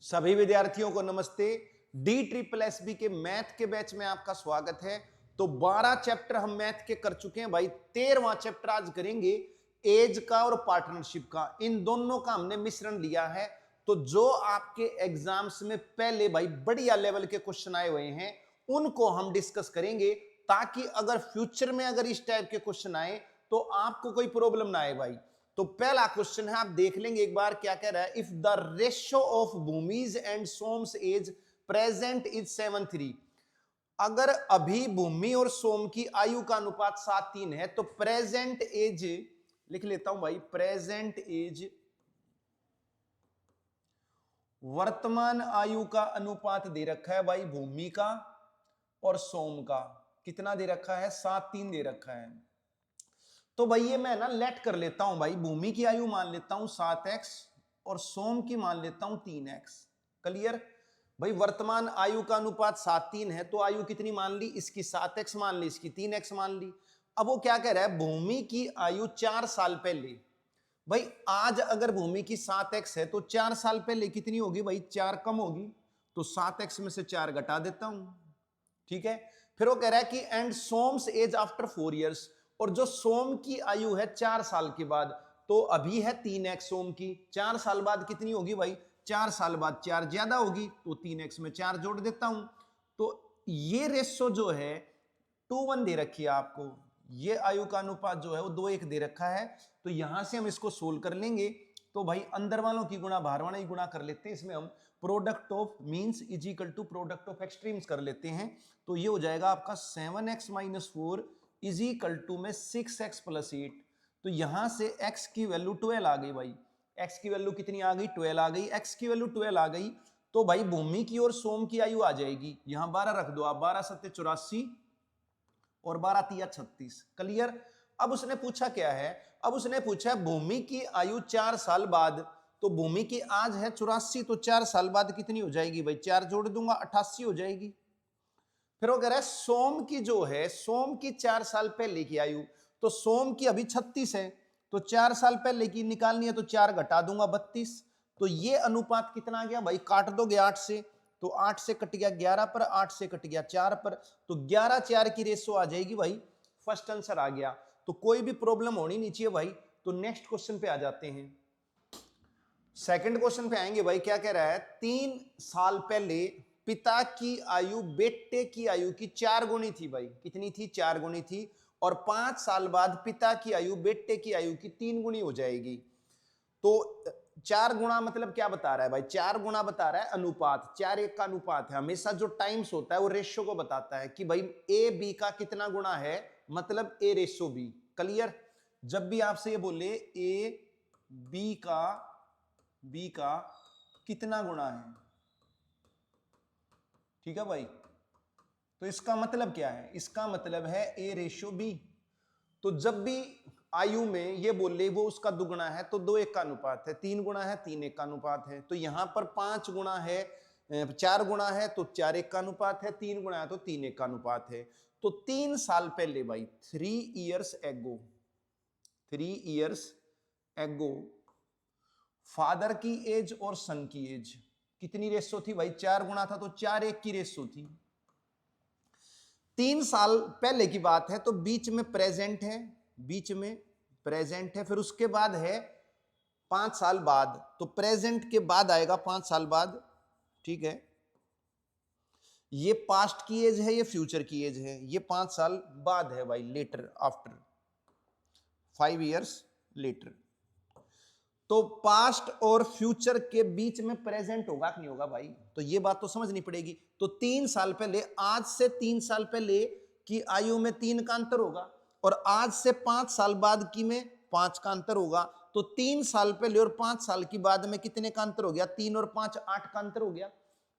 सभी विद्यार्थियों को नमस्ते। DSSB के मैथ के बैच में आपका स्वागत है। तो 12 चैप्टर हम मैथ के कर चुके हैं भाई। 13वां चैप्टर आज करेंगे एज का और पार्टनरशिप का। इन दोनों का हमने मिश्रण लिया है। तो जो आपके एग्जाम्स में पहले भाई बढ़िया लेवल के क्वेश्चन आए हुए हैं उनको हम डिस्कस करेंगे, ताकि अगर फ्यूचर में अगर इस टाइप के क्वेश्चन आए तो आपको कोई प्रॉब्लम ना आए भाई। तो पहला क्वेश्चन है, आप देख लेंगे एक बार क्या कह रहा है। इफ द रेशियो ऑफ भूमिज एंड सोम्स एज प्रेजेंट इज 7:3, अगर अभी भूमि और सोम की आयु का अनुपात 7:3 है तो प्रेजेंट एज लिख लेता हूं भाई। प्रेजेंट एज वर्तमान आयु का अनुपात दे रखा है भाई भूमि का और सोम का। कितना दे रखा है? 7:3 दे रखा है। तो भाई ये मैं ना लेट कर लेता हूं भाई। भूमि की आयु मान लेता हूं 7x और सोम की मान लेता हूं 3x। क्लियर भाई। वर्तमान आयु का अनुपात 7:3 है तो आयु कितनी मान ली? इसकी 7x मान ली, इसकी 3x मान ली। अब वो क्या कह रहा है, भूमि की आयु 4 साल पहले। भाई आज अगर भूमि की 7x है तो 4 साल पहले कितनी होगी भाई? 4 कम होगी, तो 7x में से 4 घटा देता हूं। ठीक है। फिर वो कह रहा है कि एंड सोम्स एज आफ्टर 4 इयर्स, और जो सोम की आयु है 4 साल के बाद, तो अभी है 3x सोम की। 4 साल बाद कितनी होगी भाई? 4 साल बाद 4 ज्यादा होगी, तो 3x में 4 जोड़ देता हूं। तो ये रेशो जो है 2:1 दे रखी है आपको। ये आयु का अनुपात जो है वो 2:1 दे रखा है। तो यहां से हम इसको सोल्व कर लेंगे। तो भाई अंदर वालों की गुणा बाहर वालों की गुणा कर लेते हैं। इसमें हम product of means is equal to product of extremes कर लेते हैं। तो ये हो जाएगा आपका 7x - 4 इज इक्वल टू में 6x + 8। तो यहां से x की वैल्यू 12 आ गई भाई। x की वैल्यू कितनी आ गई? 12 आ गई। x की वैल्यू 12 आ गई तो भाई भूमि की और सोम की आयु आ जाएगी। यहां 12 रख दो आप। 12 × 7 = 84 और 12 × 3 = 36। क्लियर। अब उसने पूछा क्या है? अब उसने पूछा भूमि की आयु 4 साल बाद। तो भूमि की आज है 84, तो 4 साल बाद कितनी हो जाएगी भाई? 4 जोड़ दूंगा, 88 हो जाएगी। फिर वो कह रहा है सोम की जो है, सोम की 4 साल पहले की आयु। तो सोम की अभी 36 है, तो 4 साल पहले की निकालनी है, तो 4 घटा दूंगा, 32। तो ये अनुपात कितना आ गया भाई? काट दोगे 8 से, तो 8 से कट गया 11 पर, 8 से कट गया 4 पर, तो 11:4 की रेशो आ जाएगी भाई। फर्स्ट आंसर आ गया। तो कोई भी प्रॉब्लम होनी नहीं चाहिए भाई। तो नेक्स्ट क्वेश्चन पे आ जाते हैं। सेकंड क्वेश्चन पे आएंगे भाई। क्या कह रहा है? 3 साल पहले पिता की आयु बेटे की आयु की 4 गुनी थी भाई। कितनी थी? 4 गुनी थी। और 5 साल बाद पिता की आयु बेटे की आयु की 3 गुनी हो जाएगी। तो 4 गुणा मतलब क्या बता रहा है भाई? 4 गुणा बता रहा है अनुपात। 4:1 का अनुपात है। हमेशा जो टाइम्स होता है वो रेशियो को बताता है कि भाई ए बी का कितना गुणा है, मतलब ए रेशियो बी। क्लियर। जब भी आपसे ये बोले ए बी का कितना गुणा है, ठीक है भाई, तो इसका मतलब क्या है? इसका मतलब है ए रेशियो बी। तो जब भी आयु में ये बोले वो उसका दुगुना है तो 2:1 का अनुपात है। 3 गुणा है 3:1 का अनुपात है। तो यहां पर 5 गुणा है, 4 गुणा है तो 4:1 का अनुपात है। 3 गुणा है तो 3:1 का अनुपात है। तो 3 साल पहले भाई 3 इयर्स एगो फादर की एज और सन की एज कितनी रेशो थी भाई? 4 गुणा था तो 4:1 की रेशो थी। 3 साल पहले की बात है तो बीच में प्रेजेंट है, फिर उसके बाद है 5 साल बाद। तो प्रेजेंट के बाद आएगा 5 साल बाद। ठीक है। ये पास्ट की एज है, ये फ्यूचर की एज है। ये 5 साल बाद है भाई, लेटर, आफ्टर 5 इयर्स लेटर। तो पास्ट और फ्यूचर के बीच में प्रेजेंट होगा कि नहीं होगा भाई? तो ये बात तो समझनी पड़ेगी। तो 3 साल पहले, आज से 3 साल पहले की आयु में 3 का अंतर होगा, और आज से 5 साल बाद की में 5 का अंतर होगा। तो 3 साल पहले और 5 साल की बाद में कितने का अंतर हो गया? 3 और 5 8 का अंतर हो गया।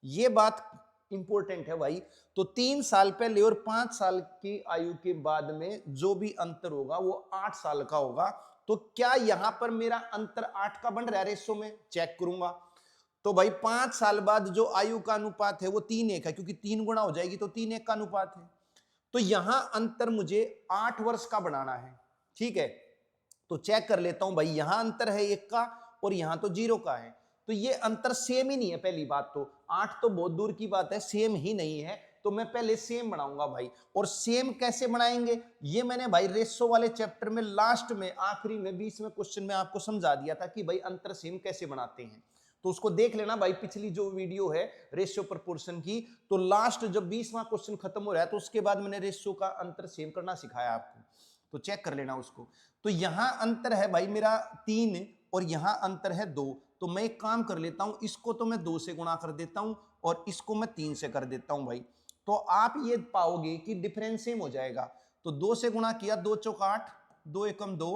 ये बात इंपॉर्टेंट है भाई। तो 3 साल पहले और 5 साल की आयु के बाद में जो भी अंतर होगा वो 8 साल का होगा। तो क्या यहां पर मेरा अंतर 8 का बन रहा है? रेशो में चेक करूंगा। तो भाई 5 साल बाद जो आयु का अनुपात है वो 3:1 है, क्योंकि 3 गुणा हो जाएगी तो 3:1 का अनुपात है। तो यहां अंतर मुझे 8 वर्ष का बनाना है। ठीक है। तो चेक कर लेता हूं भाई। यहां अंतर है 1 का और यहां तो 0 का है। तो ये अंतर सेम ही नहीं है। पहली बात तो 8 तो बहुत दूर की बात है, सेम ही नहीं है, तो मैं पहले सेम बनाऊंगा भाई। और सेम कैसे बनाएंगे ये मैंने भाई रेशो वाले चैप्टर में लास्ट में आखिरी में 20वें क्वेश्चन में आपको समझा दिया था कि भाई अंतर सेम कैसे बनाते हैं, तो उसको देख लेना भाई, पिछली जो वीडियो है रेशियो प्रोपोर्शन की। तो लास्ट जब 20वां क्वेश्चन खत्म हो रहा है तो उसके बाद मैंने रेशियो का अंतर सेम करना सिखाया आपको, तो चेक कर लेना उसको। तो यहां अंतर है भाई मेरा 3 और यहां अंतर है 2, तो मैं एक काम कर लेता हूं, इसको तो मैं 2 से गुणा कर देता हूं और इसको मैं 3 से कर देता हूं भाई। तो आप ये पाओगे कि डिफरेंस सेम हो जाएगा। तो 2 से गुणा किया 2 चौक 8, 2 एकम 2,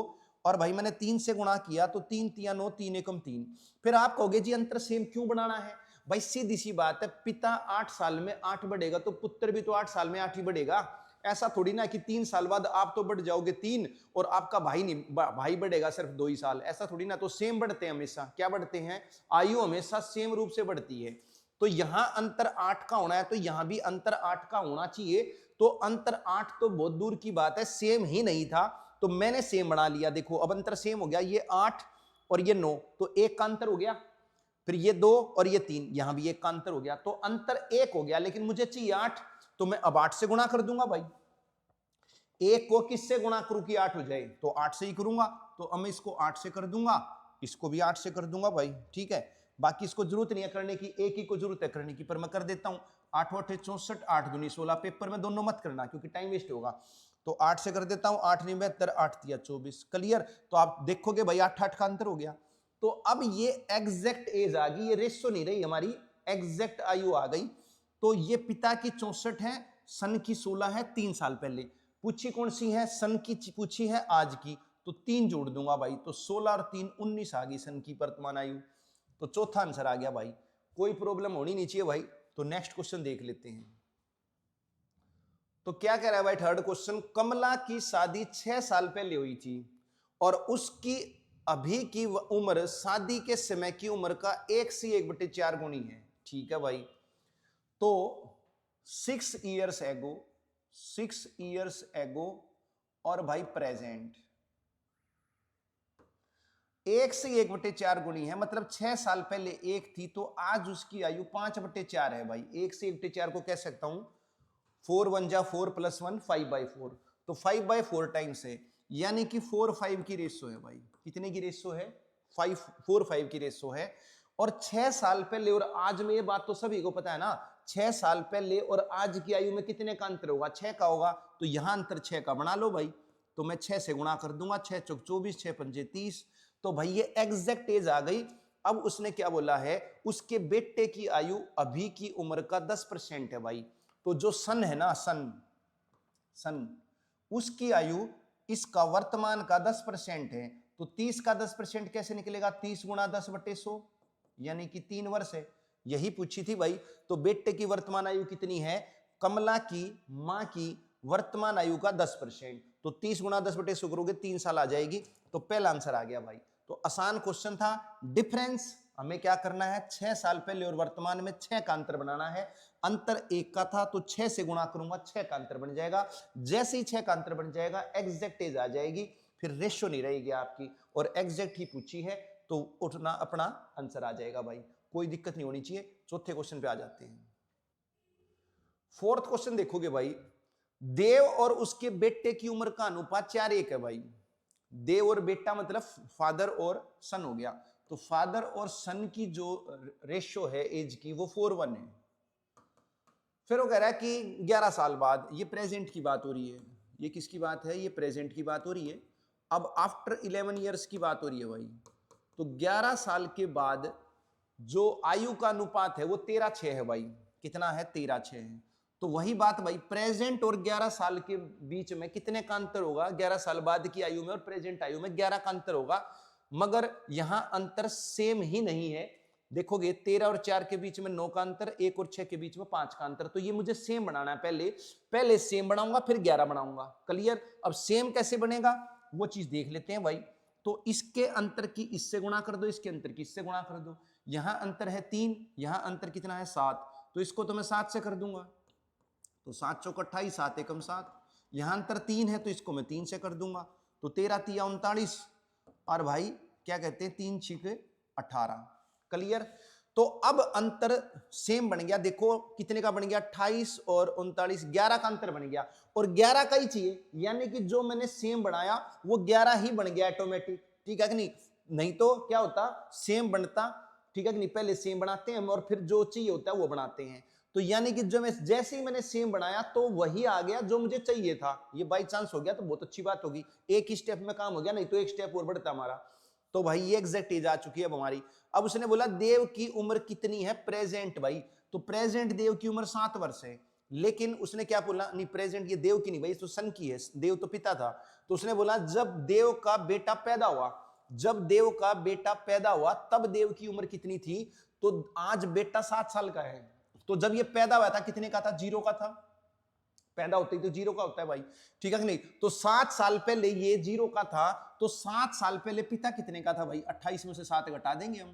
और भाई मैंने 3 से गुणा किया तो 3 तिया 9, 3 एकम 3। फिर आप कहोगे जी अंतर सेम क्यों बनाना है? भाई सीधी सी बात है, पिता 8 साल में 8 बढ़ेगा तो पुत्र भी तो 8 साल में 8 ही बढ़ेगा। ऐसा थोड़ी ना कि 3 साल बाद आप तो बढ़ जाओगे 3 और आपका भाई नहीं, भाई बढ़ेगा सिर्फ 2 ही साल, ऐसा थोड़ी ना। तो सेम बढ़ते हैं हमेशा। क्या बढ़ते हैं? आयु हमेशा सेम रूप से बढ़ती है। तो यहां अंतर 8 का होना है तो यहां भी अंतर 8 का होना चाहिए। तो अंतर 8 तो बहुत दूर की बात है, सेम ही नहीं था, तो मैंने सेम बना लिया। देखो अब अंतर सेम हो गया, ये 8 और ये 9, तो 1 का अंतर हो गया। फिर ये 2 और ये 3, यहां भी 1 का अंतर हो गया, तो अंतर 1 हो गया। लेकिन मुझे चाहिए 8, तो मैं अब 8 से गुणा कर दूंगा भाई। 1 को किससे गुणा करूं कि 8 हो जाए? तो 8 से ही करूंगा। तो अब मैं इसको 8 से कर दूंगा, इसको भी 8 से कर दूंगा भाई, ठीक है। बाकी इसको जरूरत नहीं है करने की, एक ही को जरूरत है करने की, पर मैं कर देता हूं। 8 8 64, 8 दूनी 16, पेपर में दोनों मत करना क्योंकि टाइम वेस्ट होगा। तो 8 से कर देता हूं, 8 नहीं 72, 8 तिया 24, क्लियर। तो आप देखोगे भाई 8 8 का अंतर हो गया। तो अब ये एग्जैक्ट एज आ गई, ये रेशो नहीं रही हमारी, एग्जैक्ट आयु आ गई। तो ये पिता की 64 है, सन की 16 है, 3 साल पहले। पूछी कौन सी है? सन की पूछी है आज की, तो 3 जोड़ दूंगा भाई, तो 16 और 3 19 आ गई सन की वर्तमान आयु। तो चौथा आंसर आ गया भाई। कोई प्रॉब्लम होनी नहीं चाहिए भाई। तो नेक्स्ट क्वेश्चन देख लेते हैं। तो क्या कह रहा है भाई थर्ड क्वेश्चन, कमला की शादी 6 साल पहले हुई थी और उसकी अभी की उम्र शादी के समय की उम्र का 1 से 1/4 गुनी है। ठीक है भाई। तो 6 इयर्स एगो, 6 इयर्स एगो और भाई प्रेजेंट 1 से 1/4 गुनी है, मतलब 6 साल पहले 1 थी तो आज उसकी आयु 5/4 है भाई। 1 से 1/4 को कह सकता हूं 4 1 जा 4 + 1 5/4, तो 5/4 टाइम्स है, यानी कि 4 5 की रेशो है भाई। कितने की रेशो है? 4 5 की रेशो है। और 6 साल पहले और आज में, ये बात तो सभी को पता है ना, 6 साल पहले और आज की आयु में कितने का अंतर होगा? 6 का होगा। तो यहां अंतर 6 का बना लो भाई। तो मैं 6 से गुणा कर दूंगा, 6 चौक 24, 6 पंजे 30। तो भाई ये एग्जैक्ट एज आ गई। अब उसने क्या बोला है? उसके बेटे की आयु अभी की उम्र का 10% है भाई। तो जो सन है ना, सन उसकी आयु इसका वर्तमान का 10% है। तो 30 का 10% कैसे निकलेगा? 30 × 10/100, यानी कि 3 वर्ष है। यही पूछी थी भाई। तो बेटे की वर्तमान आयु कितनी है? कमला की मां की वर्तमान आयु का 10%, तो 30 × 10/100 करोगे 3 साल आ जाएगी। तो पहला आंसर आ गया भाई। तो आसान क्वेश्चन था। डिफरेंस हमें क्या करना है? 6 साल पहले और वर्तमान में 6 का अंतर बनाना है। अंतर 1 का था तो 6 से गुणा करूंगा, 6 का अंतर बन जाएगा। जैसे ही 6 का अंतर बन जाएगा एग्जैक्ट एज आ जाएगी, फिर रेशो नहीं रहेगी आपकी, और एग्जैक्ट ही पूछी है तो उठना अपना आंसर आ जाएगा भाई। कोई दिक्कत नहीं होनी चाहिए। चौथे क्वेश्चन पे आ जाते हैं। फोर्थ क्वेश्चन देखोगे भाई, देव और उसके बेटे की उम्र का अनुपात 4:1 है भाई। देव और बेटा मतलब फादर और सन हो गया। तो फादर और सन की जो रेशो है एज की वो 4:1 है। फिर वो कह रहा है कि 11 साल बाद, ये प्रेजेंट की बात हो रही है। ये किसकी बात है? ये प्रेजेंट की बात हो रही है। अब आफ्टर 11 ईयर्स की बात हो रही है भाई। तो 11 साल के बाद जो आयु का अनुपात है वो 13:6 है भाई। कितना है? 13:6 है। तो वही बात भाई, प्रेजेंट और 11 साल के बीच में कितने का अंतर होगा? 11 साल बाद की आयु में और प्रेजेंट आयु में 11 का अंतर होगा। मगर यहां अंतर सेम ही नहीं है। देखोगे 13 और 4 के बीच में 9 का अंतर, 1 और 6 के बीच में 5 का अंतर। तो ये मुझे सेम बनाना है। पहले सेम बनाऊंगा फिर 11 बनाऊंगा। क्लियर? अब सेम कैसे बनेगा वो चीज देख लेते हैं भाई। तो इसके अंतर की इससे गुणा कर दो, इसके अंतर की इससे गुणा कर दो। यहां अंतर है 3, यहां अंतर कितना है? 7। तो इसको तो मैं 7 से कर दूंगा। तो 7 चौक 28, 7 एकम 7। यहां अंतर 3 है तो इसको मैं 3 से कर दूंगा। तो 13 तिया 39, और भाई क्या कहते हैं 3 छिके 18। क्लियर। तो अब अंतर सेम बन गया, देखो कितने का बन गया, 28 और 39, 11 का अंतर बन गया, और 11 का ही चाहिए, यानी कि जो मैंने सेम बनाया वो 11 ही बन गया ऑटोमेटिक, ठीक है कि नहीं। नहीं तो क्या होता, सेम बनता, ठीक है कि नहीं, पहले सेम बनाते हैं और फिर जो चाहिए होता है वो बनाते हैं। तो यानी कि जो मैं जैसे ही मैंने सेम बनाया तो वही आ गया जो मुझे चाहिए था, ये बाई चांस हो गया तो बहुत अच्छी बात होगी, एक ही स्टेप में काम हो गया, नहीं तो एक स्टेप और बढ़ता हमारा। तो भाई ये एग्जैक्ट एज आ चुकी है अब हमारी। अब उसने बोला देव की उम्र कितनी है प्रेजेंट, भाई तो प्रेजेंट देव की उम्र 7 वर्ष है, लेकिन उसने क्या बोला, नहीं प्रेजेंट ये देव की नहीं भाई, तो सन की है, देव तो पिता था। तो उसने बोला जब देव का बेटा पैदा हुआ, जब देव का बेटा पैदा हुआ तब देव की उम्र कितनी थी, तो आज बेटा 7 साल का है। तो जब ये पैदा हुआ था कितने का था, 0 का था, पैदा होते ही तो 0 का होता है भाई, ठीक है कि नहीं। तो 7 साल पहले ये 0 का था, तो 7 साल पहले पिता कितने का था भाई, 28 में से 7 घटा देंगे हम,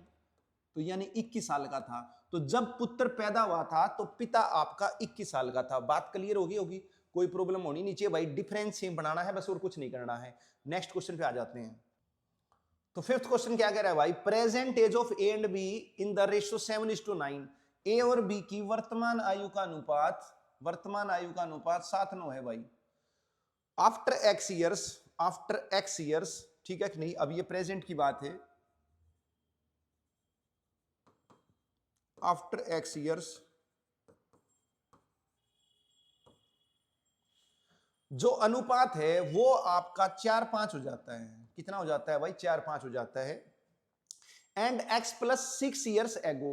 तो यानी 21 साल का था। तो जब पुत्र पैदा हुआ था तो पिता आपका 21 साल का था। बात क्लियर होगी, कोई प्रॉब्लम होनी नहीं चाहिए भाई, डिफरेंस सेम बनाना है बस और कुछ नहीं करना है। नेक्स्ट क्वेश्चन पे आ जाते हैं। तो फिफ्थ क्वेश्चन क्या कह रहा है भाई, present age of A and B in the ratio 7:9, A और बी की वर्तमान आयु का अनुपात, वर्तमान आयु का अनुपात 7:9 है भाई। After x years, after x years, ठीक है कि नहीं। अब ये प्रेजेंट की बात है, आफ्टर एक्स ईयर्स जो अनुपात है वो आपका 4:5 हो जाता है, कितना हो जाता है भाई, 4:5 हो जाता है। And x plus 6 years ago,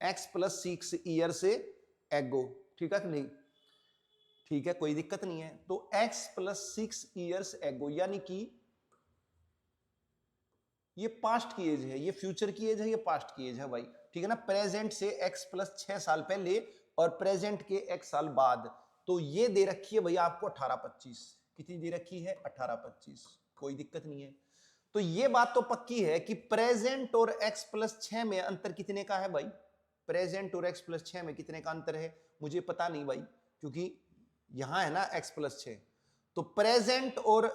x plus 6 years ago, ठीक है कि नहीं, ठीक है कोई दिक्कत नहीं है। तो x प्लस 6 ईयर्स एगो, यानी कि ये पास्ट की एज है, ये फ्यूचर की एज है, ये पास्ट की एज है भाई, ठीक है ना। प्रेजेंट से x प्लस 6 साल पहले और प्रेजेंट के x साल बाद, तो ये दे रखी है भाई आपको 18-25, कितनी दे रखी है 18-25, कोई दिक्कत नहीं है। तो ये बात तो पक्की है कि प्रेजेंट और x प्लस 6 में अंतर कितने का है भाई, प्रेजेंट और x प्लस 6 में कितने का अंतर है मुझे पता नहीं भाई, क्योंकि यहां है ना x प्लस 6, तो प्रेजेंट और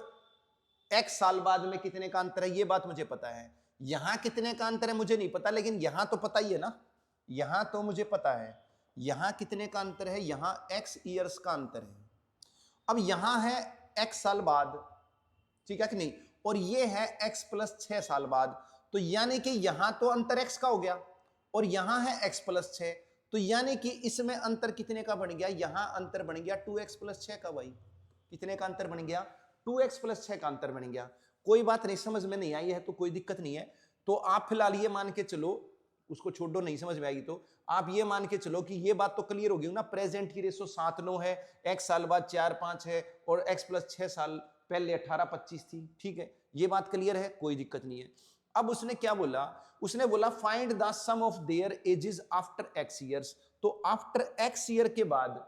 x साल बाद में कितने का अंतर है ये बात मुझे पता है। यहां कितने का अंतर है मुझे नहीं पता, लेकिन यहां तो पता ही है ना, यहां तो मुझे पता है यहां कितने का अंतर है, यहां x ईयर्स का अंतर है। अब यहां है x साल बाद, ठीक है कि नहीं, और ये है x प्लस 6 साल बाद, तो यानी कि यहां तो अंतर x का हो गया और यहां है x प्लस 6, तो यानी कि इसमें अंतर कितने का बन गया, यहां अंतर बन गया 2x प्लस 6 का भाई, कितने का अंतर बन गया, 2x प्लस 6 का अंतर बन गया। कोई बात नहीं, समझ में नहीं आई है तो कोई दिक्कत नहीं है। तो आप फिलहाल ये मान के चलो, उसको छोड़ो, नहीं समझ में आएगी तो आप ये मान के चलो कि ये बात तो क्लियर होगी ना, प्रेजेंट की रेशो 7:9 है, x साल बाद 4:5 है, और x प्लस 6 साल पहले 18-25 थी, ठीक है, ये बात क्लियर है, कोई दिक्कत नहीं है। अब उसने क्या बोला, उसने बोला find the sum of their ages after x years, तो आफ्टर x ईयर के बाद,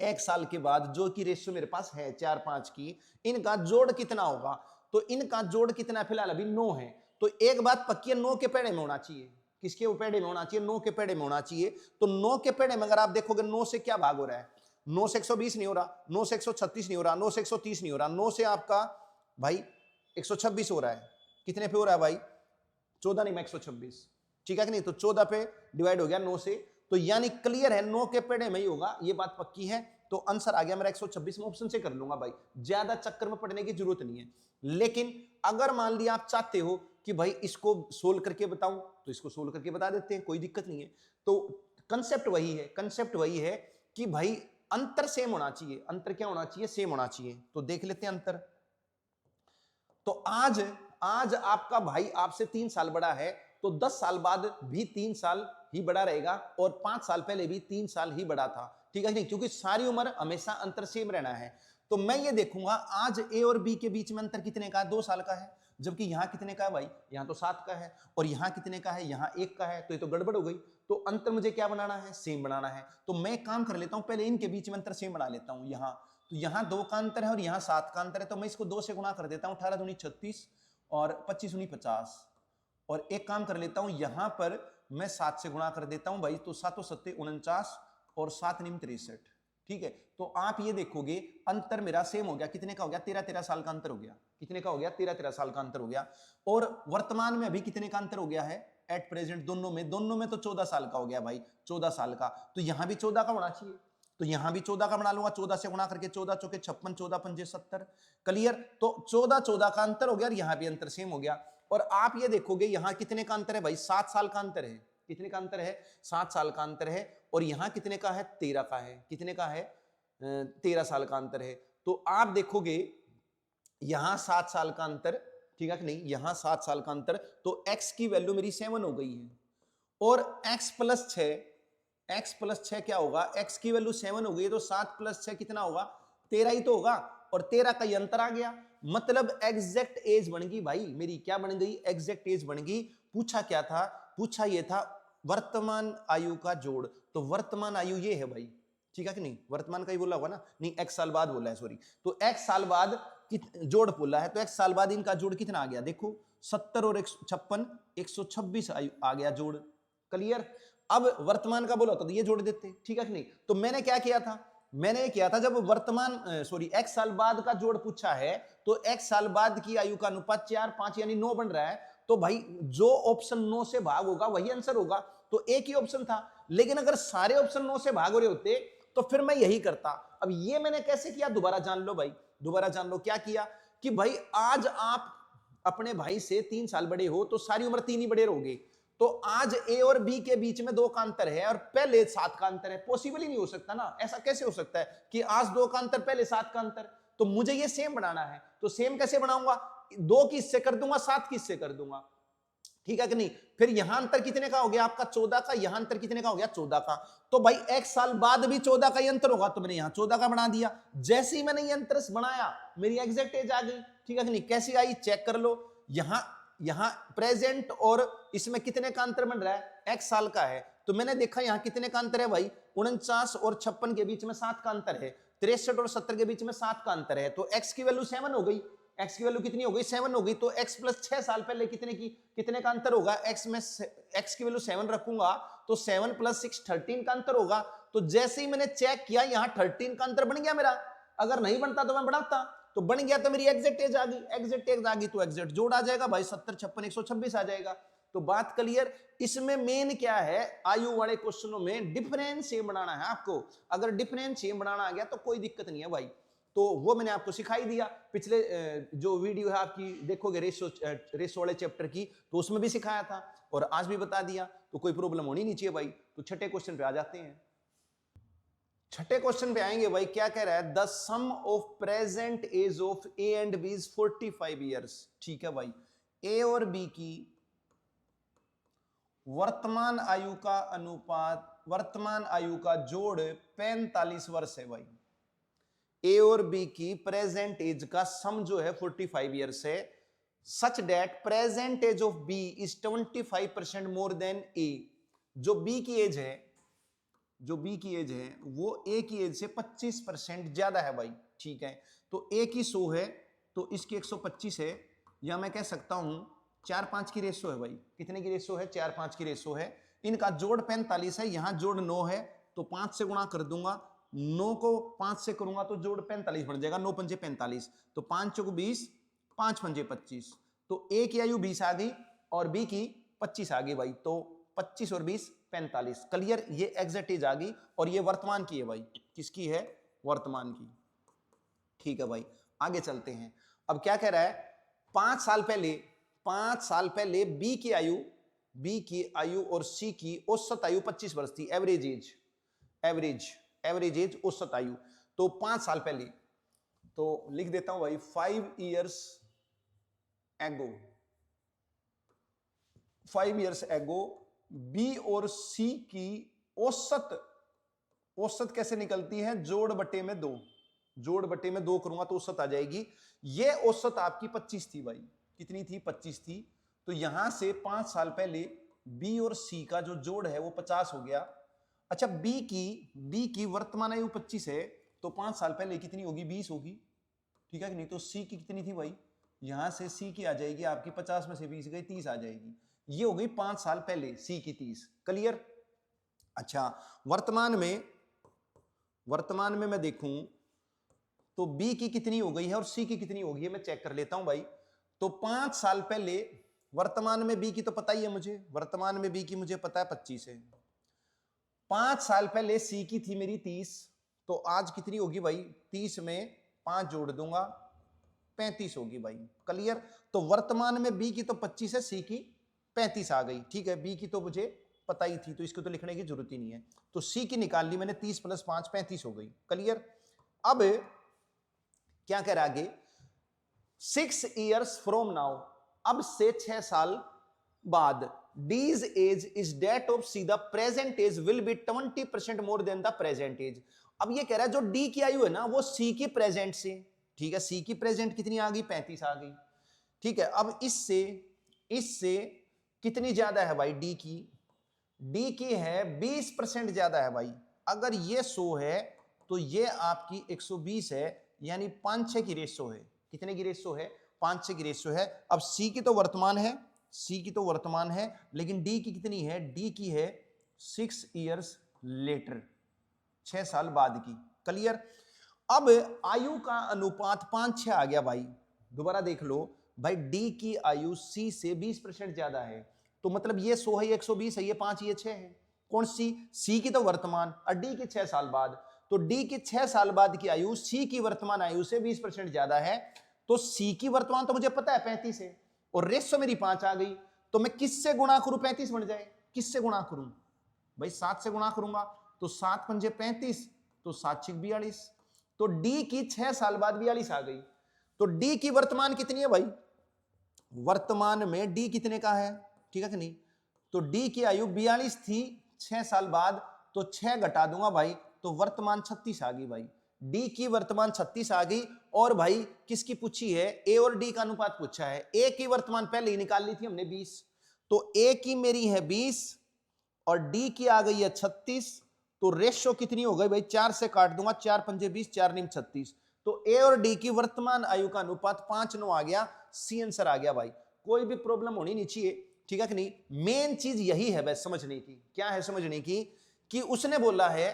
एक साल के बाद जो कि रेशियो मेरे पास है 4:5 की, इनका जोड़ कितना होगा, तो इनका जोड़ कितना है, फिलहाल अभी 9 है। तो एक बात पक्की है, 9 के पेड़े में होना चाहिए, किसके पेड़े में होना चाहिए, 9 के पेड़े में होना चाहिए। तो 9 के पेड़े में अगर आप देखोगे 9 से क्या भाग हो रहा है, 9 से 120 नहीं हो रहा, 9 से 136 नहीं हो रहा, 9 से 130 नहीं हो रहा, 9 से आपका भाई 126 हो रहा है, कितने पे हो रहा है भाई, 14 नहीं, मैं 126, ठीक है कि नहीं। तो 14 पे डिवाइड हो गया 9 से, तो यानी क्लियर है 9 के पेड़े में ही होगा, ये बात पक्की है। तो आंसर आ गया मेरा 126, में ऑप्शन से कर लूंगा भाई, ज्यादा चक्कर में पड़ने की जरूरत नहीं है। लेकिन अगर मान लिया आप चाहते हो कि भाई इसको सोल्व करके बताऊं, तो इसको सोल्व करके बता देते हैं, कोई दिक्कत नहीं है। तो कंसेप्ट वही है, कंसेप्ट वही है कि भाई अंतर सेम होना चाहिए, अंतर क्या होना चाहिए, सेम होना चाहिए। तो देख लेते हैं अंतर। तो आज आपका भाई आपसे 3 साल बड़ा है, तो 10 साल बाद भी 3 साल ही बड़ा रहेगा, और 5 साल पहले भी 3 साल ही बड़ा था, ठीक है नहीं, क्योंकि सारी उम्र हमेशा अंतर सेम रहना है। तो मैं ये देखूंगा आज ए और बी के बीच में अंतर कितने का है, 2 साल का है, जबकि यहां कितने का है भाई, यहां तो 7 का है, और यहां कितने का है, यहां 1 का है, तो ये तो गड़बड़ हो गई। तो अंतर मुझे क्या बनाना है, सेम बनाना है। तो मैं काम कर लेता हूं, पहले इनके बीच में अंतर सेम बना लेता हूं। यहां तो यहां 2 का अंतर है और यहां 7 का अंतर है, तो मैं इसको 2 से गुणा कर देता हूं, 18 दूनी 36 और 25 दूनी 50। और एक काम कर लेता हूं, यहां पर मैं 7 से गुणा कर देता हूं भाई, तो 7 7 49 और 7 9 63, ठीक है। तो आप ये देखोगे अंतर मेरा सेम हो गया, कितने का हो गया, 13-13 साल का अंतर हो गया, कितने का हो गया, 13-13 साल का अंतर हो गया। और वर्तमान में अभी कितने का अंतर हो गया है, एट प्रेजेंट दोनों में तो 14 साल का हो गया भाई, 14 साल का, तो यहां भी 14 का होना चाहिए, तो यहां भी 14 का बना लूंगा, 14 से गुणा करके 14 चौके 56, 14 पंजे 70, क्लियर। तो 14 का अंतर हो गया और यहां भी अंतर सेम हो गया। और आप ये देखोगे यहां कितने का अंतर है भाई, 7 साल का अंतर है, कितने का अंतर है, 7 साल का अंतर है। और यहां कितने का है, 13 का है, कितने का है, 13 साल का अंतर है। तो आप देखोगे यहां 7 साल का अंतर, ठीक है कि नहीं, यहां 7 साल का अंतर, तो x की वैल्यू मेरी 7 हो गई है। और x प्लस 6 क्या होगा, x की वैल्यू 7 हो गई, तो 7 प्लस 6 कितना होगा, 13 ही तो होगा। और 13 का ये अंतर आ गया, मतलब एग्जैक्ट एज बन गई भाई मेरी, क्या बन गई, एग्जैक्ट एज बन गई। पूछा क्या था, पूछा ये था वर्तमान आयु का जोड़, तो वर्तमान आयु ये है भाई, ठीक है कि नहीं, वर्तमान का ही बोला होगा ना, नहीं x साल बाद बोला है, सॉरी, तो x साल बाद जोड़ बोला है, तो x साल बाद इनका जोड़ कितना आ गया, देखो 70 और 156, 126 आ गया जोड़, क्लियर। अब वर्तमान का बोला होता तो ये जोड़ देते, ठीक है कि नहीं। तो मैंने क्या किया था, मैंने किया था जब वर्तमान सॉरी x साल बाद का जोड़ पूछा है, तो x साल बाद की आयु का अनुपात 4 5 यानी 9 बन रहा है, तो भाई जो ऑप्शन 9 से भाग होगा वही आंसर होगा, तो एक ही ऑप्शन था। लेकिन अगर सारे ऑप्शन 9 से भाग हो रहे होते तो फिर मैं यही करता। अब ये मैंने कैसे किया, दोबारा जान लो भाई, दोबारा जान लो। क्या किया कि भाई आज आप अपने भाई से 3 साल बड़े हो, तो सारी उम्र 3 ही बड़े रहोगे, तो आज ए और बी के बीच में 2 का अंतर है और पहले 7 का अंतर है, पॉसिबल ही नहीं हो सकता ना, ऐसा कैसे हो सकता है कि आज 2 का अंतर पहले 7 का अंतर। तो मुझे ये सेम बनाना है, तो सेम कैसे बनाऊंगा, 2 की इससे कर दूंगा, 7 की इससे कर दूंगा, ठीक है कि नहीं। फिर यहां अंतर कितने का हो गया आपका, 14 का, यहां अंतर कितने का हो गया, 14 का। तो भाई x साल बाद भी 14 का ही अंतर होगा, तो मैंने यहां 14 का बना दिया। जैसे ही मैंने ये अंतर बनाया मेरी एग्जैक्ट एज आ गई, ठीक है कि नहीं। कैसी आई चेक कर लो, यहां प्रेजेंट और इसमें कितने का अंतर बन रहा है, x साल का है, तो मैंने देखा यहां कितने का अंतर है भाई, 49 और 56 के बीच में 7 का अंतर है, 63 और 70 के बीच में 7 का अंतर है, तो x की वैल्यू 7 हो गई, x की वैल्यू कितनी हो गई, 7 हो गई। तो x प्लस 6 साल पहले कितने का अंतर होगा, x में x की वैल्यू 7 रखूंगा, तो 7 प्लस 6 13 का अंतर होगा। तो जैसे ही मैंने चेक किया यहां 13 का अंतर बन गया मेरा, अगर नहीं बनता तो मैं बढ़ाता, तो बन गया, तो मेरी एग्जैक्ट एज आ गई, एग्जैक्ट एज आ गई तो एग्जैक्ट जोड़ आ जाएगा भाई, 70 56 126 आ जाएगा। तो बात क्लियर। इसमें मेन क्या है, आयु वाले क्वेश्चनों में डिफरेंस सेम बनाना है आपको, अगर डिफरेंस सेम बनाना आ गया तो कोई दिक्कत नहीं है भाई, तो वो मैंने आपको सिखाई दिया। पिछले जो वीडियो है आपकी देखोगे रेशो वाले चैप्टर की, तो उसमें भी सिखाया था और आज भी बता दिया, तो कोई प्रॉब्लम होनी नहीं चाहिए भाई। तो छठे क्वेश्चन पे आ जाते हैं, छठे क्वेश्चन पे आएंगे भाई। क्या कह रहा है, the sum of present age of A and B is 45 years, ठीक है भाई। ए और बी की वर्तमान आयु का अनुपात, वर्तमान आयु का जोड़ 45 वर्ष है भाई। ए और बी की प्रेजेंट एज का सम जो है 45 ईयर्स है, such that present age of B is 25% more than A. जो बी की एज है, जो बी की एज है वो ए की एज से 25% ज्यादा है भाई, ठीक है। तो ए की 100 है तो इसकी 125 है, या मैं कह सकता हूं 4 5 की रेशो है भाई। कितने की रेशो है, 4 5 की रेशो है। इनका जोड़ 45 है, यहां जोड़ 9 है, तो 5 से गुणा कर दूंगा, 9 को 5 से करूंगा तो जोड़ 45 बन जाएगा, 9 पंजे 45, तो 5 चौक 20, 5 पंजे 25, तो ए की आयु 20 आ गई और बी की 25 आ गई भाई, तो 25 और 20 45, क्लियर। ये एग्जैक्ट एज आ गई और ये वर्तमान की है भाई, किसकी है, वर्तमान की, ठीक है भाई। आगे चलते हैं। अब क्या कह रहा है, 5 साल पहले, 5 साल पहले बी की आयु और सी की औसत आयु 25 वर्ष थी, एवरेज एज, एवरेज एज औसत आयु। तो 5 साल पहले, तो लिख देता हूं भाई 5 years ago, 5 years ago B और सी की औसत कैसे निकलती है, जोड़ बटे में 2, जोड़ बटे में 2 करूंगा तो औसत आ जाएगी। ये औसत आपकी 25 थी भाई, कितनी थी, 25 थी। तो यहां से 5 साल पहले बी और सी का जो जोड़ है वो 50 हो गया। अच्छा, बी की वर्तमान आयु 25 है, तो 5 साल पहले कितनी होगी, 20 होगी, ठीक है कि नहीं। तो सी की कितनी थी भाई, यहां से सी की आ जाएगी आपकी 50 में से 20 गई, 30 आ जाएगी। ये हो गई 5 साल पहले सी की 30, क्लियर। अच्छा, वर्तमान में मैं देखूं तो बी की कितनी हो गई है और सी की कितनी होगी है, मैं चेक कर लेता हूं भाई। तो 5 साल पहले वर्तमान में बी की तो पता ही है मुझे, वर्तमान में बी की मुझे पता है 25 है। 5 साल पहले सी की थी मेरी 30, तो आज कितनी होगी भाई? 30 में 5 जोड़ दूंगा 35 होगी भाई। क्लियर? तो वर्तमान में बी की तो 25 है, सी की 35 आ गई। ठीक है, बी की तो मुझे पता ही थी, तो इसको तो लिखने की जरूरत ही नहीं है। तो सी की निकाल ली मैंने, 30 + 5 35 हो गई। क्लियर? अब क्या कह रहा आगे? 6 years from now, अब से 6 साल बाद, D's age is that of C, the present age will be 20% more than the present age। अब ये कह रहा है जो D की आयु है ना वो C की प्रेजेंट से, ठीक है, C की प्रेजेंट कितनी आ गई? 35 आ गई। ठीक है, अब इससे इससे कितनी ज्यादा है भाई? D की है 20% ज्यादा है भाई। अगर ये 100 है तो ये आपकी 120 है, यानी 5-6 की रेशो है। कितने की रेशो है? 5-6 की रेशो है। अब सी की तो वर्तमान है, सी की तो वर्तमान है, लेकिन डी की कितनी है? डी की है 6 years लेटर, 6 साल बाद की। क्लियर? अब आयु का अनुपात 5-6 आ गया भाई। दोबारा देख लो भाई, डी की आयु सी से 20% ज्यादा है, तो मतलब ये 100 है, 120 है, ये 5, ये 6 है। कौन सी? सी की तो वर्तमान और डी की 6 साल बाद। तो डी की 6 साल बाद की आयु सी की वर्तमान आयु से 20% ज्यादा है। तो सी की वर्तमान तो मुझे पता है 35 है, और रेशो मेरी 5 आ गई। तो मैं किससे गुणा करूं 35 बन जाए? किससे गुणा करूं भाई? 7 से गुणा करूंगा, तो 7 पंजे 35, तो 7 छिक 42। तो डी की 6 साल बाद 42 आ गई। तो डी की वर्तमान कितनी है भाई? वर्तमान में डी कितने का है? ठीक है कि नहीं? तो डी की आयु 42 थी 6 साल बाद, तो 6 घटा दूंगा भाई, तो वर्तमान 36 आ गई भाई। डी की वर्तमान 36 आ गई। और भाई किसकी पूछी है? ए और डी का अनुपात पूछा है। ए की वर्तमान पहले ही निकाल ली थी हमने 20, तो ए की मेरी है 20 और डी की आ गई है 36। तो रेशो कितनी हो गई भाई? 4 से काट दूंगा, 4 पंजे 20, 4 नीम 36। तो ए और डी की वर्तमान आयु का अनुपात 5:9 आ गया। सी आंसर आ गया भाई। कोई भी प्रॉब्लम होनी नहीं चाहिए, ठीक है कि नहीं? मेन चीज यही है बस समझने की। क्या है समझने की? कि उसने बोला है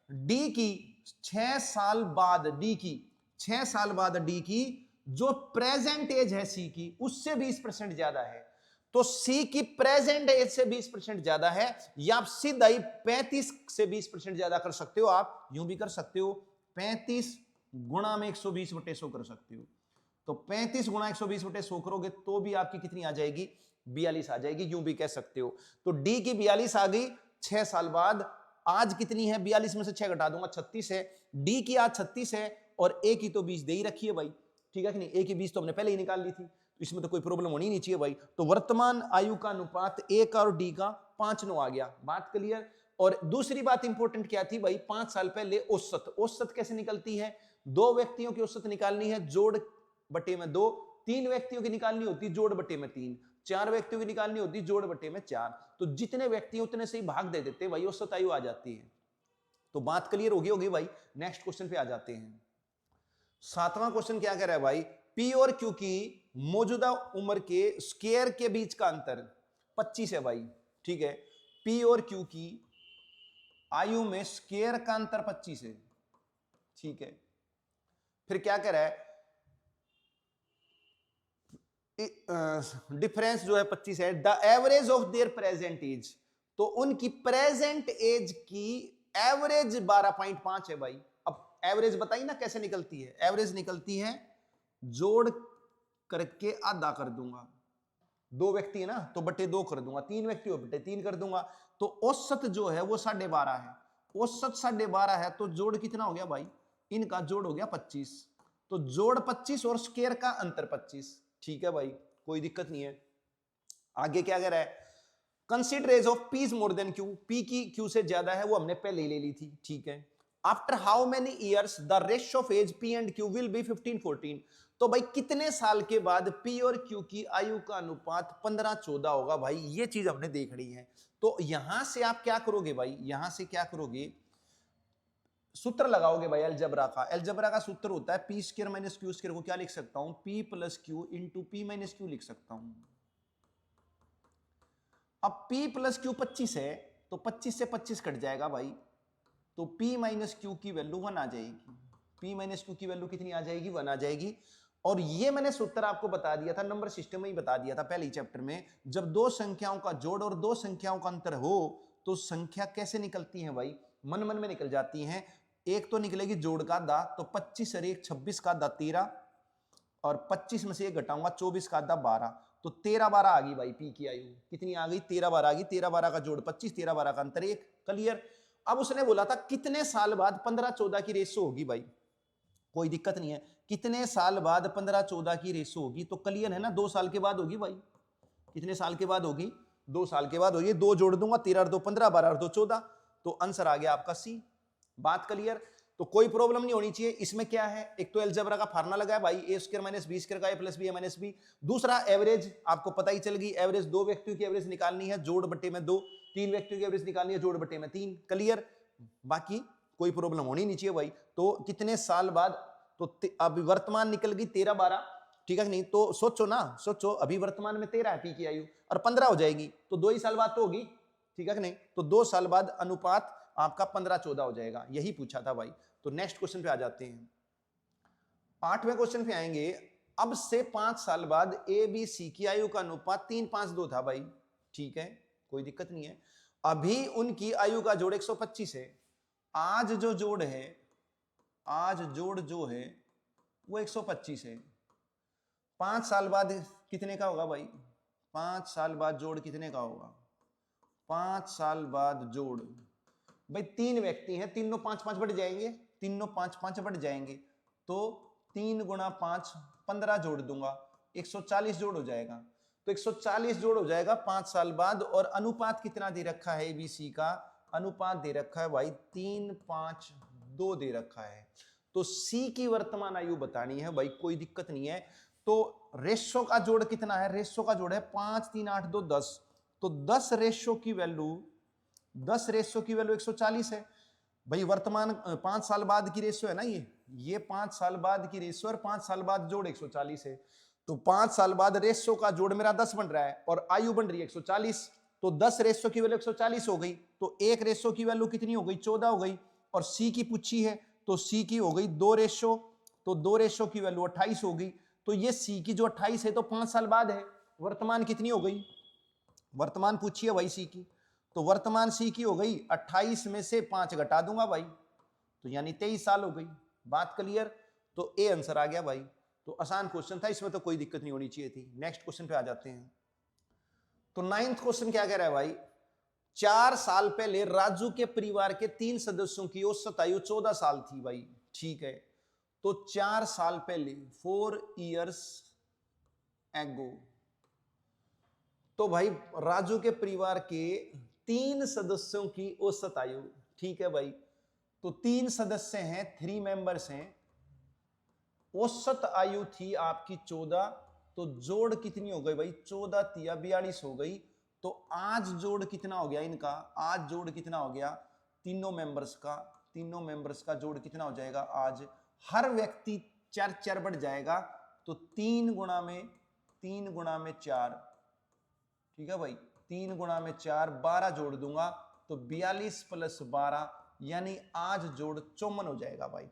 डी की 6 साल बाद, डी की 6 साल बाद डी की जो प्रेजेंट एज है सी की उससे 20% ज्यादा है। तो सी की प्रेजेंट एज से 20% ज्यादा है, या आप सीधा ही 35 से 20% ज्यादा कर सकते हो। आप यूं भी कर सकते हो, 35 गुणा में 120/100 कर सकते हो। तो 35 गुणा 120/100 करोगे तो भी आपकी कितनी आ जाएगी? 42 आ जाएगी। यूं भी कह सकते हो। तो डी की 42 आ गई 6 साल बाद। आज कितनी है? 42 में से 6 घटा दूंगा 36 है। डी की आज 36 है और ए की तो 20 दे ही रखी है भाई, ठीक है कि नहीं? ए की 20 तो हमने पहले ही निकाल ली थी, इसमें तो कोई प्रॉब्लम होनी नहीं चाहिए भाई। तो वर्तमान आयु का अनुपात ए का और डी का 5:9 आ गया। बात क्लियर? और दूसरी बात इंपॉर्टेंट क्या थी भाई? 5 साल पहले औसत, औसत कैसे निकलती है? 2 व्यक्तियों की औसत निकालनी है, जोड़ बटे में 2। 3 व्यक्तियों की निकालनी होती, जोड़ बटे में 3। 4 व्यक्तियों की निकालनी होती, जोड़ बटे में 4। तो जितने व्यक्ति उतने से ही भाग दे देते भाई, औसत आयु आ जाती है। तो बात क्लियर होगी भाई। नेक्स्ट क्वेश्चन पे आ जाते हैं। 7वां क्वेश्चन क्या कह रहा है भाई? पी और क्यू की मौजूदा उम्र के स्क्वायर के बीच का अंतर 25 है भाई, ठीक है? पी और क्यू की आयु में स्क्वायर का अंतर 25 है, ठीक है? फिर क्या कह रहा है? डिफरेंस जो है 25 है। The average of their present age, तो उनकी प्रेजेंट एज की एवरेज 12.5 है भाई। अब एवरेज बताइए ना कैसे निकलती है? एवरेज निकलती है जोड़ करके आधा कर दूंगा। 2 व्यक्ति है ना तो बटे 2 कर दूंगा, 3 व्यक्ति हो बटे 3 कर दूंगा। तो औसत जो है वो 12.5 है। औसत 12.5 है तो जोड़ कितना हो गया भाई? इनका जोड़ हो गया 25। तो जोड़ 25 और स्क्वायर का अंतर 25, ठीक है भाई, कोई दिक्कत नहीं है। आगे क्या कह रहा है? Consider age of P is more than Q, P की क्यू से ज्यादा है, वो हमने पहले ही ले ली थी, ठीक है? After how many years the ratio of age P and Q will be 15-14। तो भाई कितने साल के बाद पी और क्यू की आयु का अनुपात 15-14 होगा भाई? ये चीज हमने देख ली है। तो यहां से आप क्या करोगे भाई? यहां से क्या करोगे? सूत्र लगाओगे भाई अलजबरा का। अलजबरा का सूत्र होता है P square minus Q square को क्या लिख सकता हूं? P plus Q into P minus Q लिख सकता हूं। अब p प्लस क्यू 25 है तो 25 से 25 कट जाएगा भाई, तो p माइनस क्यू की वैल्यू 1 आ जाएगी। p माइनस क्यू की वैल्यू कितनी आ जाएगी? 1 आ जाएगी। और ये मैंने सूत्र आपको बता दिया था, नंबर सिस्टम में ही बता दिया था पहले ही चैप्टर में। जब दो संख्याओं का जोड़ और दो संख्याओं का अंतर हो तो संख्या कैसे निकलती है भाई, मन मन में निकल जाती हैं। एक तो निकलेगी जोड़ का आधा, तो 25 और 1 26 का आधा 13, और 25 में से 1 घटाऊंगा 24 का आधा 12, तो 13 12 आ गई भाई पी की आयु। कितनी आ गई? 13 12 आ गई। 13 12 का जोड़ 25, 13 12 का अंतर 1। क्लियर। अब उसने बोला था कितने साल बाद 15 14 की रेशो होगी भाई, कोई दिक्कत नहीं है। कितने साल बाद 15 14 की रेशो होगी, तो क्लियर है ना, 2 साल के बाद होगी भाई। कितने साल के बाद होगी? 2 साल के बाद होगी। 2 जोड़ दूंगा, 13 और 2 15, 12 और 2 14, तो आंसर आ गया आपका सी। बात क्लियर। तो कोई प्रॉब्लम नहीं होनी चाहिए। इसमें क्या है, एक तो अलजेब्रा का फार्मूला लगा है भाई, ए स्क्वायर माइनस बी स्क्वायर का ए प्लस बी ए माइनस बी। दूसरा एवरेज आपको पता ही चल गई, एवरेज दो व्यक्तियों की एवरेज निकालनी है, जोड़ बट्टे में 2। 3 व्यक्तियों की एवरेज निकालनी है, जोड़ बट्टे में 3। क्लियर। बाकी कोई प्रॉब्लम होनी नहीं चाहिए भाई। तो कितने साल बाद, तो अभी वर्तमान निकल गई 13 12, ठीक है नहीं? तो सोचो ना, सोचो अभी वर्तमान में 13 है पी की आयु, और 15 हो जाएगी, तो 2 ही साल बाद तो होगी, ठीक है कि नहीं? तो 2 साल बाद अनुपात आपका 15 14 हो जाएगा। यही पूछा था भाई। तो नेक्स्ट क्वेश्चन पे आ जाते हैं। 8वें क्वेश्चन पे आएंगे। अब से 5 साल बाद ए बी सी की आयु का अनुपात 3 5 2 था भाई, ठीक है, कोई दिक्कत नहीं है। अभी उनकी आयु का जोड़ 125 है। आज जो जोड़ है, आज जोड़ जो है वो 125 है। 5 साल बाद कितने का होगा भाई? 5 साल बाद जोड़ कितने का होगा? 5 साल बाद जोड़ भाई, 3 व्यक्ति हैं, तीनों 5 5 बढ़ जाएंगे, तीनों 5 5 बढ़ जाएंगे, तो 3 गुणा 5 15 जोड़ दूंगा, 140 जोड़ हो जाएगा। तो 140 जोड़ हो जाएगा 5 साल बाद। और अनुपात कितना दे रखा है एबीसी का? अनुपात दे रखा है भाई 3 5 2 दे रखा है। तो सी की वर्तमान आयु बतानी है भाई, कोई दिक्कत नहीं है। तो रेशो का जोड़ कितना है? रेशो का जोड़ है 5 3 8 2 10, तो 10 रेशो की वैल्यू 140 है भाई। वर्तमान 5 साल बाद की रेशो है ना, ये 5 साल बाद की रेशो, और 5 साल बाद जोड़ 140 है। तो 5 साल बाद रेशो का जोड़ मेरा 10 बन रहा है और आयु बन रही है 140, तो 10 रेशो की वैल्यू 140 हो गई, तो एक रेशो की वैल्यू कितनी हो गई? 14 हो गई। और सी की पूछी है, तो सी की हो गई 2 रेशो, तो 2 रेशो की वैल्यू 28 हो गई। तो ये सी की जो 28 है तो 5 साल बाद है। वर्तमान कितनी हो गई? वर्तमान पूछी है भाई सी की, तो वर्तमान सी की हो गई 28 में से 5 घटा दूंगा भाई, तो यानी 23 साल हो गई। बात क्लियर। तो ए आंसर आ गया भाई। तो आसान क्वेश्चन था, इसमें तो कोई दिक्कत नहीं होनी चाहिए थी। नेक्स्ट क्वेश्चन पे आ जाते हैं। तो 9th क्वेश्चन क्या कह रहा है भाई? 4 साल पहले राजू के परिवार के 3 सदस्यों की औसत आयु 14 साल थी भाई, ठीक है। तो 4 साल पहले 4 इयर्स एगो, तो भाई राजू के परिवार के 3 सदस्यों की औसत आयु, ठीक है भाई। तो 3 सदस्य हैं, 3 मेंबर्स हैं, औसत आयु थी आपकी 14, तो जोड़ कितनी हो गई भाई? 14 तिया 42 हो गई। तो आज जोड़ कितना हो गया इनका? आज जोड़ कितना हो गया तीनों मेंबर्स का? तीनों मेंबर्स का जोड़ कितना हो जाएगा आज? हर व्यक्ति 4 4 बढ़ जाएगा, तो 3 गुणा में 4, ठीक है भाई, 3 गुणा में 4 12 जोड़ दूंगा, तो 42 प्लस 12 यानी आज जोड़ 54 हो जाएगा भाई।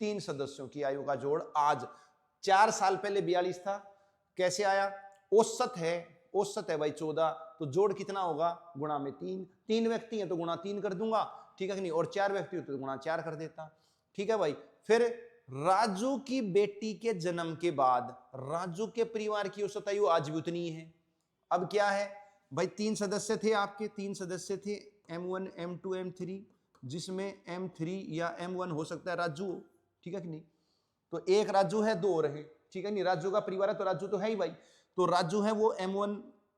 3 सदस्यों की आयु का जोड़ आज। 4 साल पहले 42 था, कैसे आया? औसत है भाई 14, तो जोड़ कितना होगा? गुणा में 3। 3 व्यक्ति हैं तो गुणा 3 कर दूंगा, ठीक है कि नहीं? और 4 व्यक्ति होते तो गुणा 4 कर देता, ठीक है भाई। फिर राजू की बेटी के जन्म के बाद राजू के परिवार की औसत आयु आज भी उतनी है। अब क्या है भाई? 3 सदस्य थे आपके, 3 सदस्य थे M1 M2 M3, जिसमें M3 या M1 हो सकता है राजू, ठीक है कि नहीं? तो एक राजू है, 2 और है, ठीक है नहीं? राजू का परिवार है तो राजू तो है ही भाई। तो राजू है वो M1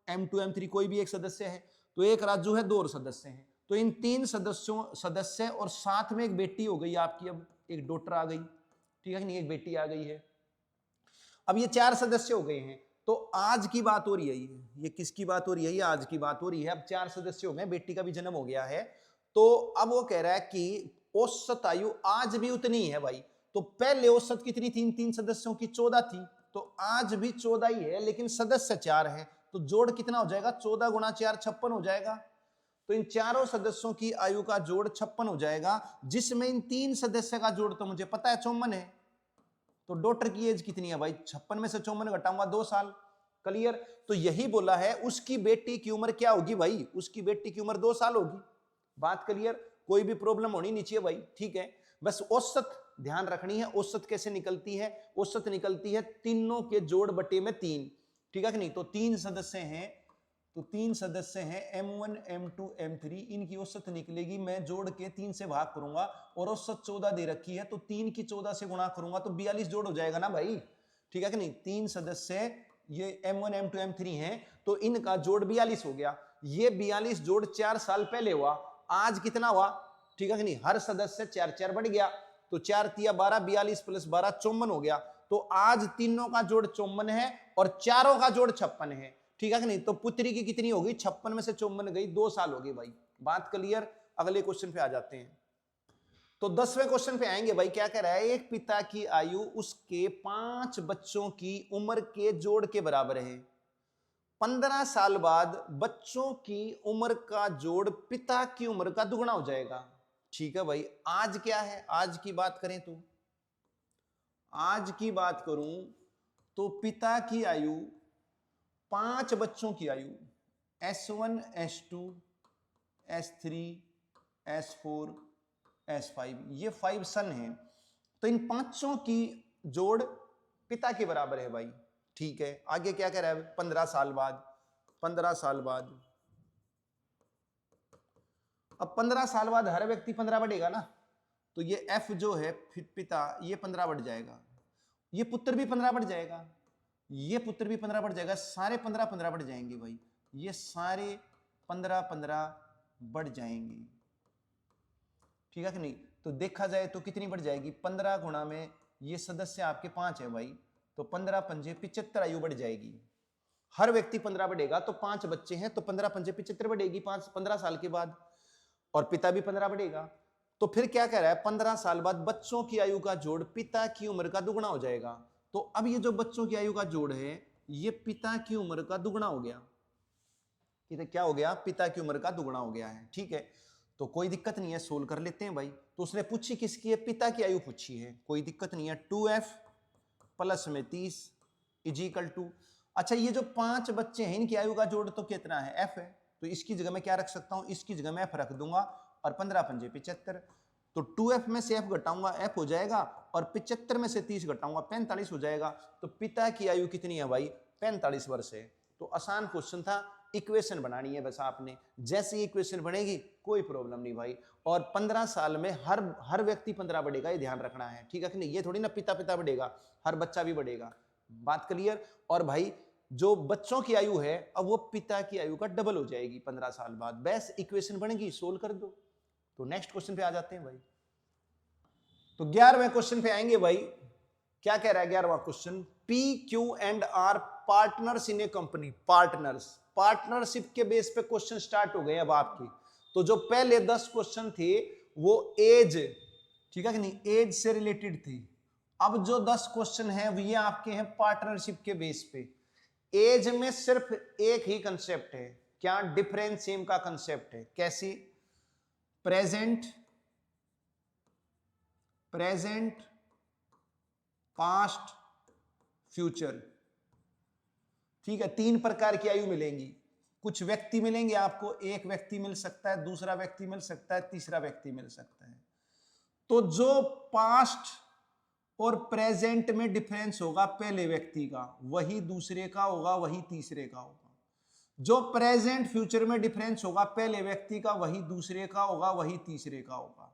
M2 M3 कोई भी एक सदस्य है, तो एक राजू है, 2 और सदस्य हैं। तो इन 3 सदस्य और साथ में एक बेटी हो गई आपकी, अब एक डॉटर आ गई, ठीक है नहीं? एक बेटी आ गई है। अब ये 4 सदस्य हो गए हैं, तो आज की बात हो रही है, ये किसकी बात हो रही है? ये आज की बात हो रही है। अब 4 सदस्य हो गए, बेटी का भी जन्म हो गया है, तो अब वो कह रहा है कि औसत आयु आज भी उतनी है भाई। तो पहले औसत कितनी थी? 3 सदस्यों की 14 थी, तो आज भी 14 ही है, लेकिन सदस्य 4 है, तो जोड़ कितना हो जाएगा? 14 गुणा 4 56 हो जाएगा। तो इन चारों सदस्यों की आयु का जोड़ 56 हो जाएगा, जिसमें इन 3 सदस्य का जोड़ तो मुझे पता है 54 है, तो डॉटर की एज कितनी है भाई, 56 में से 54 घटाऊंगा 2 साल। क्लियर। तो यही बोला है, उसकी बेटी की उम्र क्या होगी भाई, उसकी बेटी की उम्र 2 साल होगी। बात क्लियर, कोई भी प्रॉब्लम होनी नहीं चाहिए भाई, ठीक है। बस औसत ध्यान रखनी है। औसत कैसे निकलती है, औसत निकलती है तीनों के जोड़ बटे में 3, ठीक है कि नहीं। तो 3 सदस्य हैं, तो 3 सदस्य हैं M1 M2 M3, इनकी औसत निकलेगी। मैं जोड़ के 3 से भाग करूंगा और औसत 14 दे रखी है, तो 3 की 14 से गुणा करूंगा तो 42 जोड़ हो जाएगा ना भाई, ठीक है कि नहीं। 3 सदस्य ये M1 M2 M3 हैं, तो इनका जोड़ 42 हो गया। ये 42 जोड़ 4 साल पहले हुआ, आज कितना हुआ, ठीक है कि नहीं। हर सदस्य 4 4 बढ़ गया, तो 4 तिया 12, 42 प्लस 12 54 हो गया। तो आज तीनों का जोड़ 54 है और चारों का जोड़ 56 है, ठीक है कि नहीं। तो पुत्री की कितनी होगी, 56 में से 54 गई, 2 साल हो गई भाई। बात क्लियर। अगले क्वेश्चन पे आ जाते हैं। तो 10वें क्वेश्चन पे आएंगे भाई। क्या कह रहा है, एक पिता की आयु उसके 5 बच्चों की उम्र के जोड़ के बराबर है। 15 साल बाद बच्चों की उम्र का जोड़ पिता की उम्र का दुगना हो जाएगा। ठीक है भाई। आज क्या है, आज की बात करें तो, आज की बात करूं तो पिता की आयु 5 बच्चों की आयु S1 S2 S3 S4 S5, ये 5 सन हैं। तो इन पांचों की जोड़ पिता के बराबर है भाई, ठीक है। आगे क्या कह रहा है, 15 साल बाद, 15 साल बाद, अब 15 साल बाद हर व्यक्ति 15 बढ़ेगा ना, तो ये F जो है पिता, ये 15 बढ़ जाएगा, ये पुत्र भी 15 बढ़ जाएगा, ये पुत्र भी 15 बढ़ जाएगा, सारे 15 15 बढ़ जाएंगे भाई, ये सारे 15 15 बढ़ जाएंगे, ठीक है कि नहीं। तो देखा जाए तो कितनी बढ़ जाएगी, 15 गुणा में ये सदस्य आपके 5 है भाई, तो 15 पंजे 75 आयु बढ़ जाएगी। हर व्यक्ति 15 बढ़ेगा, तो 5 बच्चे हैं, तो 15 पंजे 75 बढ़ेगी 15 साल के बाद, और पिता भी 15 बढ़ेगा। तो फिर क्या कह रहा है, 15 साल बाद बच्चों की आयु का जोड़ पिता की उम्र का दुगना हो जाएगा। तो अब ये जो बच्चों की आयु का जोड़ है, ये पिता की उम्र का दुगना हो गया। ये क्या हो गया, पिता की उम्र का दुगना हो गया है, ठीक है। तो कोई दिक्कत नहीं है, सोल्व कर लेते हैं भाई। तो उसने पूछी किसकी है, पिता की आयु पूछी है, कोई दिक्कत नहीं है। 2F प्लस में 30 इजिकल टू, अच्छा ये जो 5 बच्चे हैं इनकी आयु का जोड़ तो कितना है, F है, तो इसकी जगह मैं क्या रख सकता हूं, इसकी जगह मैं F रख दूंगा, और 15 पंजे 75, तो 2F में से F घटाऊंगा F हो जाएगा, और 75 में से 30 घटाऊंगा 45 हो जाएगा। तो पिता की आयु कितनी है भाई, 45 वर्ष है। तो आसान क्वेश्चन था, इक्वेशन बनानी है बस आपने, जैसे इक्वेशन बनेगी कोई प्रॉब्लम नहीं भाई। और 15 साल में हर व्यक्ति 15 बढ़ेगा, ये ध्यान रखना है, ठीक है कि नहीं। ये थोड़ी ना पिता पिता बढ़ेगा, हर बच्चा भी बढ़ेगा। बात क्लियर। और भाई जो बच्चों की आयु है, अब वो पिता की आयु का डबल हो जाएगी 15 साल बाद, बस इक्वेशन बनेगी, सोल्व कर दो। तो नेक्स्ट क्वेश्चन पे आ जाते हैं भाई। तो 11वें क्वेश्चन पे आएंगे भाई। क्या कह रहा है 11वां question, P, Q and R partners in a company. Partnership के बेस पे क्वेश्चन स्टार्ट हो गए अब आपकी। तो जो पहले 10 क्वेश्चन थे वो एज, ठीक है कि नहीं, एज से रिलेटेड थी। अब जो 10 क्वेश्चन हैं ये आपके हैं पार्टनरशिप के बेस पे। एज में सिर्फ एक ही कंसेप्ट है, क्या, डिफरेंशिएम का कंसेप्ट है। कैसी, प्रेजेंट, पास्ट, फ्यूचर, ठीक है। 3 प्रकार की आयु मिलेंगी। कुछ व्यक्ति मिलेंगे आपको, एक व्यक्ति मिल सकता है, दूसरा व्यक्ति मिल सकता है, तीसरा व्यक्ति मिल सकता है। तो जो पास्ट और प्रेजेंट में डिफरेंस होगा पहले व्यक्ति का, वही दूसरे का होगा, वही तीसरे का होगा। जो प्रेजेंट फ्यूचर में डिफरेंस होगा पहले व्यक्ति का, वही दूसरे का होगा, वही तीसरे का होगा।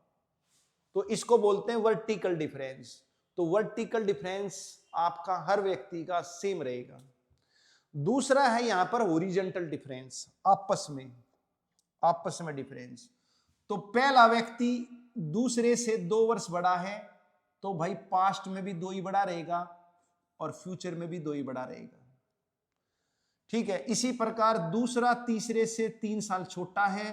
तो इसको बोलते हैं वर्टिकल डिफरेंस। तो वर्टिकल डिफरेंस आपका हर व्यक्ति का सेम रहेगा। दूसरा है यहां पर हॉरिजॉन्टल डिफरेंस, आपस में डिफरेंस। तो पहला व्यक्ति दूसरे से 2 वर्ष बड़ा है, तो भाई पास्ट में भी 2 ही बड़ा रहेगा और फ्यूचर में भी 2 ही बड़ा रहेगा, ठीक है। इसी प्रकार दूसरा तीसरे से 3 साल छोटा है,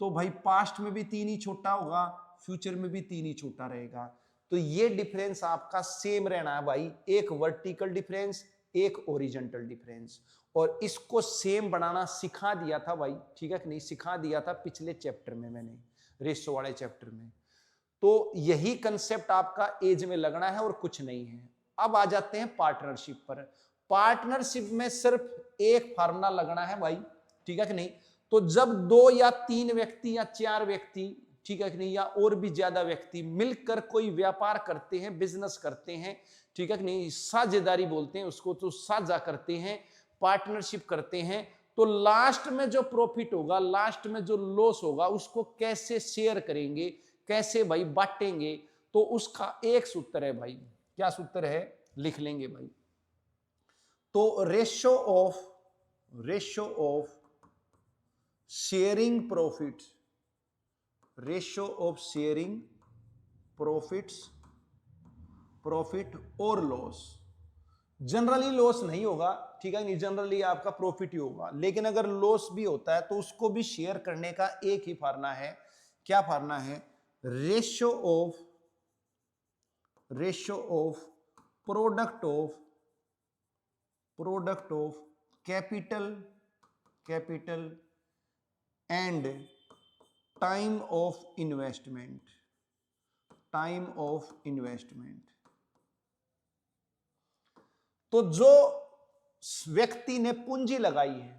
तो भाई पास्ट में भी 3 ही छोटा होगा, फ्यूचर में भी 3 ही छोटा रहेगा। तो ये डिफरेंस आपका सेम रहना है भाई, एक वर्टिकल डिफरेंस, एक हॉरिजॉन्टल डिफरेंस। और इसको सेम बनाना सिखा दिया था भाई, ठीक है कि नहीं, सिखा दिया था पिछले चैप्टर में मैंने, रेशो वाले चैप्टर में। तो यही कंसेप्ट आपका एज में लगना है और कुछ नहीं है। अब आ जाते हैं पार्टनरशिप पर। पार्टनरशिप में सिर्फ एक फार्मूला लगना है भाई, ठीक है कि नहीं। तो जब 2 या 3 व्यक्ति या 4 व्यक्ति, ठीक है कि नहीं, या और भी ज्यादा व्यक्ति मिलकर कोई व्यापार करते हैं, बिजनेस करते हैं, ठीक है कि नहीं, साझेदारी बोलते हैं उसको, तो साझा करते हैं, पार्टनरशिप करते हैं, तो लास्ट में जो प्रॉफिट होगा, लास्ट में जो लॉस होगा, उसको कैसे शेयर करेंगे, कैसे भाई बांटेंगे, तो उसका एक सूत्र है भाई। क्या सूत्र है, लिख लेंगे भाई। तो ratio of sharing profits, ratio of sharing profit और लॉस। जनरली लॉस नहीं होगा, ठीक है नहीं, जनरली आपका प्रॉफिट ही होगा, लेकिन अगर लॉस भी होता है तो उसको भी शेयर करने का एक ही फार्मूला है। क्या फार्मूला है, ratio of product of capital and time of investment. तो जो व्यक्ति ने पूंजी लगाई है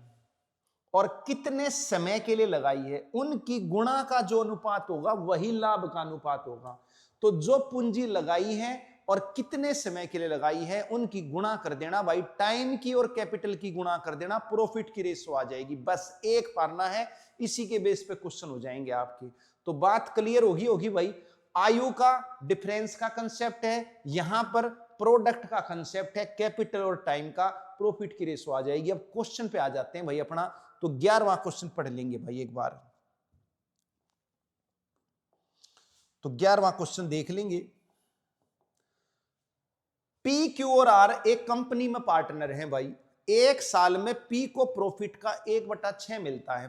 और कितने समय के लिए लगाई है, उनकी गुणा का जो अनुपात होगा वही लाभ का अनुपात होगा। तो जो पूंजी लगाई है और कितने समय के लिए लगाई है, उनकी गुणा कर देना भाई, टाइम की और कैपिटल की गुणा कर देना, प्रॉफिट की रेशो आ जाएगी। बस एक फार्मूला है, इसी के बेस पे क्वेश्चन हो जाएंगे आपके। तो बात क्लियर होगी भाई। आयु का डिफरेंस का कंसेप्ट है, यहां पर प्रोडक्ट का कंसेप्ट है, कैपिटल और टाइम का, प्रॉफिट की रेशो आ जाएगी। अब क्वेश्चन पे आ जाते हैं भाई अपना। तो 11वां क्वेश्चन पढ़ लेंगे भाई एक बार। तो 11वां क्वेश्चन देख लेंगे। पी, क्यू और आर एक कंपनी में पार्टनर हैं भाई। एक साल में पी को प्रॉफिट का 1/6 मिलता है,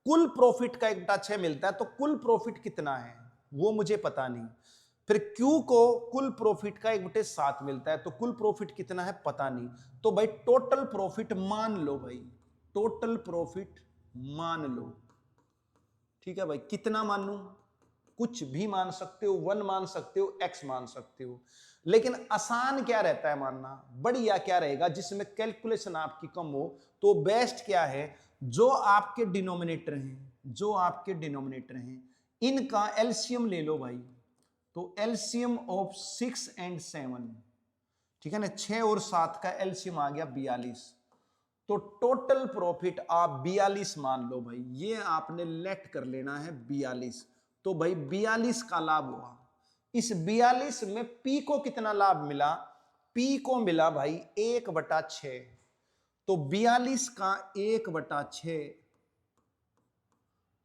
कुल प्रॉफिट का 1/6 मिलता है। तो कुल प्रॉफिट कितना है वो मुझे पता नहीं। फिर क्यू को कुल प्रॉफिट का 1/7 मिलता है, तो कुल प्रॉफिट कितना है पता नहीं। तो भाई टोटल प्रॉफिट मान लो भाई, टोटल प्रॉफिट मान लो, ठीक है भाई। कितना मान लूं, कुछ भी मान सकते हो, 1 मान सकते हो, x मान सकते हो, लेकिन आसान क्या रहता है मानना, बढ़िया क्या रहेगा, जिसमें कैलकुलेशन आपकी कम हो। तो बेस्ट क्या है, जो आपके डिनोमिनेटर हैं इनका एलसीएम ले लो भाई। तो एलसीएम ऑफ 6 and 7, ठीक है ना, 6 और 7 का एलसीएम आ गया 42। तो टोटल प्रॉफिट आप 42 मान लो भाई, ये आपने लेट कर लेना है 42। तो भाई 42 का लाभ हुआ। इस 42 में पी को कितना लाभ मिला, पी को मिला भाई 1/6। तो 42 का 1/6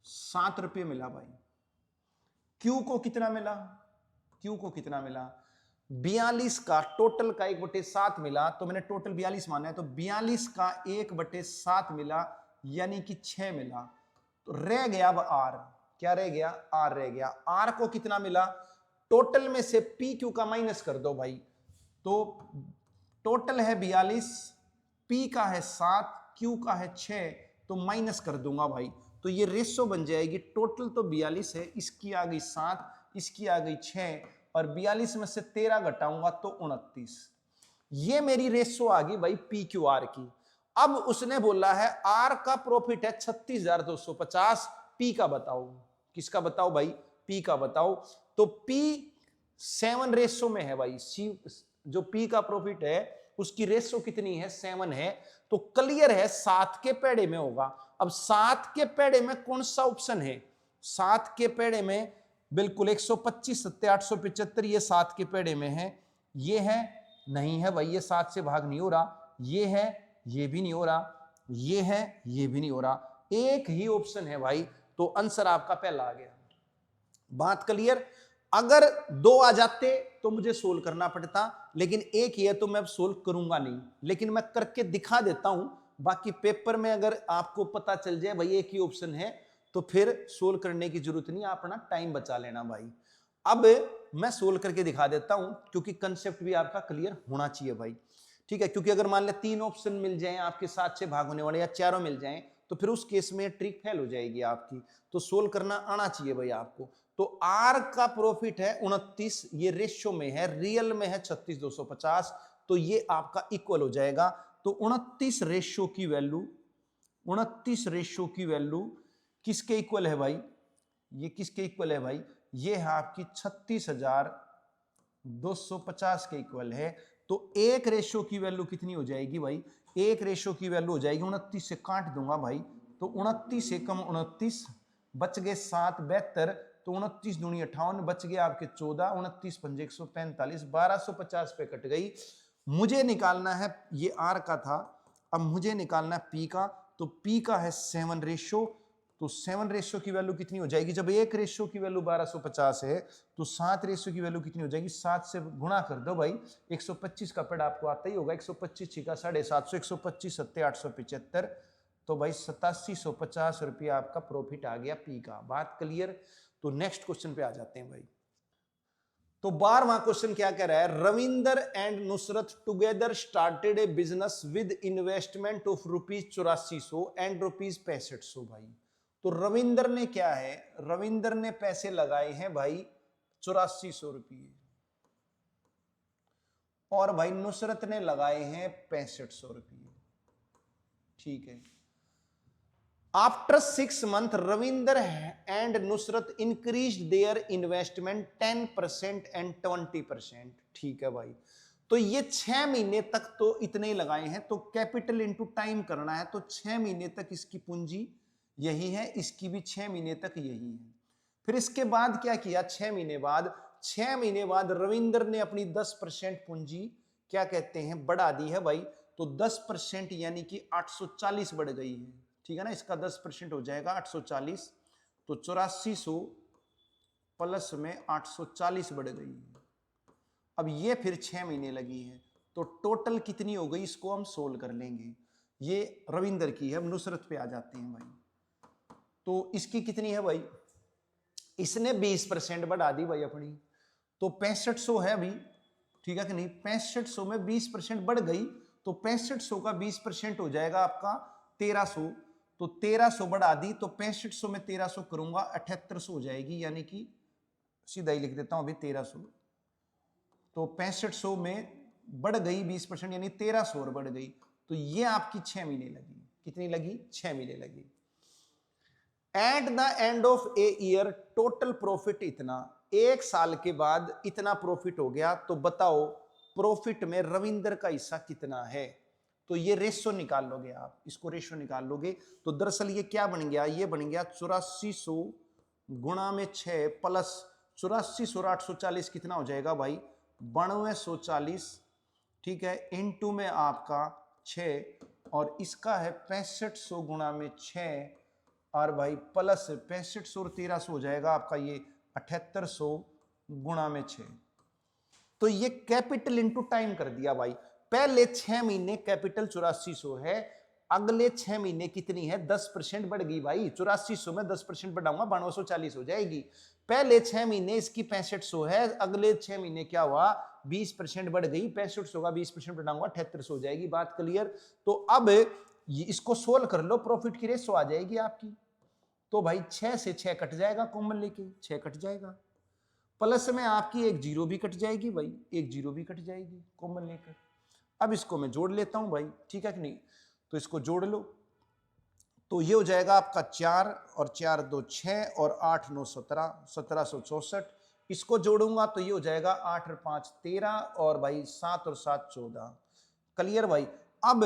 7 रुपये मिला भाई। क्यू को कितना मिला, 42 का टोटल का 1/7 मिला, तो मैंने टोटल 42 माना है, तो 42 का 1/7 मिला, यानी कि 6 मिला। तो रह गया अब आर, क्या रह गया, आर रह गया। आर को कितना मिला, टोटल में से पी क्यू का माइनस कर दो भाई। तो टोटल है 42, पी का है 7, क्यू का है 6, तो माइनस कर दूंगा भाई। तो ये रेशो बन जाएगी, टोटल तो 42 है, इसकी आ गई 7, इसकी आ गई 6, और 42 में से 13 घटाऊंगा तो 29। ये मेरी रेशो आ गई भाई पी क्यू आर की। अब उसने बोला है आर का प्रॉफिट है 36,250, पी का बताओ। किसका बताओ भाई, पी का बताओ। तो पी 7 रेशो में है भाई, जो पी का प्रॉफिट है उसकी रेशो कितनी है, 7 है। तो क्लियर है 7 के पेड़े में होगा। अब 7 के पेड़े में कौन सा ऑप्शन है, 7 के पेड़े में बिल्कुल 125, 875, ये 7 के पेड़े में है। ये है, नहीं है भाई, ये 7 से भाग नहीं हो रहा। ये है, ये भी नहीं हो रहा। ये है, ये भी नहीं हो रहा। एक ही ऑप्शन है भाई, तो आंसर आपका पहला आ गया। बात क्लियर। अगर 2 आ जाते तो मुझे सोल्व करना पड़ता, लेकिन एक ही है तो मैं अब सोल्व करूंगा नहीं, लेकिन मैं करके दिखा देता हूं। बाकी पेपर में अगर आपको पता चल जाए भाई एक ही ऑप्शन है, तो फिर सोल्व करने की जरूरत नहीं, अपना टाइम बचा लेना भाई। अब मैं सोल्व करके दिखा देता हूं, क्योंकि कंसेप्ट भी आपका क्लियर होना चाहिए भाई, ठीक है। क्योंकि अगर मान ले 3 ऑप्शन मिल जाएं आपके 7 से भाग होने वाले, या चारों मिल जाएं, तो फिर उस केस में ट्रिक फेल हो जाएगी आपकी। तो सोल्व करना आना चाहिए भाई आपको। तो आर का प्रॉफिट है 29, ये रेशियो में है, रियल में है 36,250, तो ये आपका इक्वल हो जाएगा। तो 29 रेशियो की वैल्यू, 29 रेशियो की वैल्यू किसके इक्वल है भाई, ये किसके इक्वल है भाई, ये है आपकी 36,250 के इक्वल है। तो एक रेशियो की वैल्यू कितनी हो जाएगी भाई, एक रेशियो की वैल्यू हो जाएगी 29 से काट दूंगा भाई, तो 29 एकम 29, बच गए 7 72, तो 29 दूनी 58, बच गए आपके 14, 29 पंजे 145, 1250 पे कट गई। मुझे निकालना है, ये आर का था, अब मुझे निकालना है पी का। तो पी का है 7 रेशियो, तो 7 रेशियो की वैल्यू कितनी हो जाएगी, जब एक रेशियो की वैल्यू 1250 है तो 7 रेशियो की वैल्यू कितनी हो जाएगी, 7 से गुणा कर दो भाई, 125 का पेड़ आपको आता ही होगा, 125 छिका 750, 125 सत्ते 875, तो भाई 8750 रुपया आपका प्रॉफिट आ गया पी का। बात क्लियर। तो नेक्स्ट क्वेश्चन पे आ जाते हैं भाई। तो 12वां क्वेश्चन क्या कह रहा है, Ravinder and Nusrat together started a business with investment of ₹8400 and ₹6500 भाई। तो रविंदर ने क्या है, रविंदर ने पैसे लगाए हैं भाई 8400 रुपये, और भाई नुसरत ने लगाए हैं 6500 रुपये, ठीक है। After 6 months Ravinder and Nusrat increase their investment 10% and 20%, ठीक है भाई। तो ये 6 महीने तक तो इतने ही लगाए हैं, तो कैपिटल इनटू टाइम करना है, तो 6 महीने तक इसकी पूंजी यही है, इसकी भी 6 महीने तक यही है। फिर इसके बाद क्या किया, 6 महीने बाद, 6 महीने बाद रविंदर ने अपनी 10% पूंजी क्या कहते हैं बढ़ा दी है भाई, तो 10% यानी कि 840 बढ़ गई है, ठीक है ना। इसका 10% हो जाएगा 840, तो 8400 प्लस में 840 बढ़ गई है। अब ये फिर 6 महीने लगी है, तो टोटल कितनी हो गई, इसको हम सोल्व कर लेंगे। ये रविंदर की है, अब नुसरत पे आ जाते हैं भाई। तो इसकी कितनी है भाई, इसने 20% बढ़ा दी भाई अपनी, तो 6500 है अभी, ठीक है कि नहीं। 6500 में 20% बढ़ गई, तो 6500 का 20% हो जाएगा आपका 1300, तो 1300 बढ़ा दी, तो 6500 में 1300 करूंगा 7800 हो जाएगी, यानी कि सीधा ही लिख देता हूं अभी 1300, तो 6500 में बढ़ गई 20%, यानी 1300 और बढ़ गई, तो ये आपकी 6 महीने लगी। कितनी लगी, 6 महीने लगी। Eight the end of a year total profit इतना, एक साल के बाद इतना प्रॉफिट हो गया, तो बताओ प्रॉफिट में रविंदर का हिस्सा कितना है। तो ये रेशो निकाल लोगे आप, इसको रेशो निकाल लोगे, तो दरअसल ये क्या बन गया, ये बन गया 8400 गुणा में 6 प्लस 8400 और 840 कितना हो जाएगा भाई 9240, ठीक है, इनटू में आपका 6, और इसका है 6500 गुणा में 6, और भाई प्लस 6500 और 1300 हो जाएगा आपका ये 7800 गुणा में 6। तो ये कैपिटल इनटू टाइम कर दिया भाई। पहले 6 महीने कैपिटल 8400 है, अगले 6 महीने कितनी है, 10% बढ़ गई भाई। 8400 में 10% बढ़ाऊंगा 9240 हो जाएगी। पहले 6 महीने इसकी 6500 है, अगले 6 महीने क्या हुआ 20% बढ़ गई, 6500 का 20% बढ़ाऊंगा 7800 हो जाएगी। बात क्लियर। तो अब इसको सोल्व कर लो, प्रॉफिट की रेशो आ जाएगी आपकी। तो भाई 6 से 6 कट जाएगा, कॉमन लेके 6 कट जाएगा, प्लस में आपकी एक जीरो भी कट जाएगी भाई, एक जीरो भी कट जाएगी कॉमन लेकर। अब इसको मैं जोड़ लेता हूं भाई, ठीक है कि नहीं। तो इसको जोड़ लो, तो ये हो जाएगा आपका 4 और 4 2 6 और 8 9 17, 1764। इसको जोड़ूंगा तो ये हो जाएगा 8 और 5 13, और भाई 7 और 7 14। क्लियर भाई। अब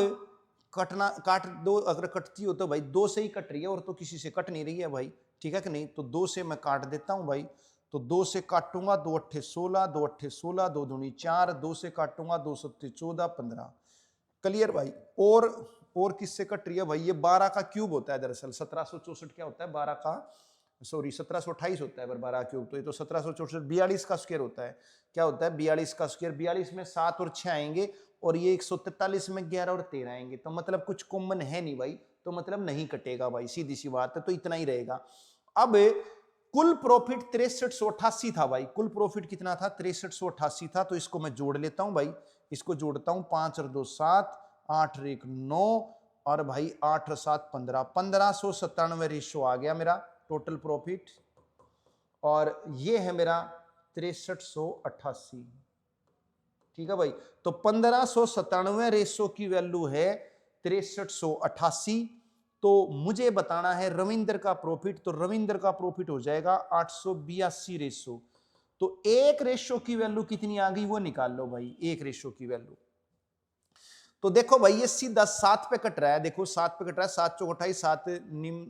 कटना काट दो, अगर कटती हो तो भाई 2 से ही कट रही है, और तो किसी से कट नहीं रही है भाई, ठीक है कि नहीं। तो 2 से मैं काट देता हूं भाई, तो 2 से काटूंगा 2 अट्ठे 16, 2 अट्ठे 16, 2 दूनी 4, 2 से काटूंगा 2 सत्ते 14 15। क्लियर भाई। और किससे कट रही है भाई, ये 12 का क्यूब होता है दरअसल। 1764 क्या होता है 12 का, सॉरी 1728 होता है, पर 12 क्यूब तो ये तो 1764 42 का स्क्वायर होता है। क्या होता है 42 का स्क्वायर, 42 में 7 और 6 आएंगे, और ये 143 में 11 और 13 आएंगे, तो मतलब कुछ कॉमन है नहीं भाई, तो मतलब नहीं कटेगा भाई, सीधी सी बात है, तो इतना ही रहेगा। अब कुल प्रॉफिट 6388 था भाई, कुल प्रॉफिट कितना था 6388 था। तो इसको मैं जोड़ लेता हूं भाई, इसको जोड़ता हूं, 5 और 2 7, 8 और 1 9, और भाई 8 और 7 15, 1597 रेशो आ गया मेरा टोटल प्रॉफिट। और ये है मेरा 6388। ठीक है भाई, तो 1597 रेशो की वैल्यू है 6388। तो मुझे बताना है रविंद्र का प्रॉफिट, तो रविंद्र का प्रॉफिट हो जाएगा 882 रेशो। तो एक रेशो की वैल्यू कितनी आ गई वो निकाल लो भाई, एक रेशो की वैल्यू। तो देखो भाई ये सीधा 7 पे कट रहा है, देखो 7 पे कट रहा है, 7 चौक 28, 7 निम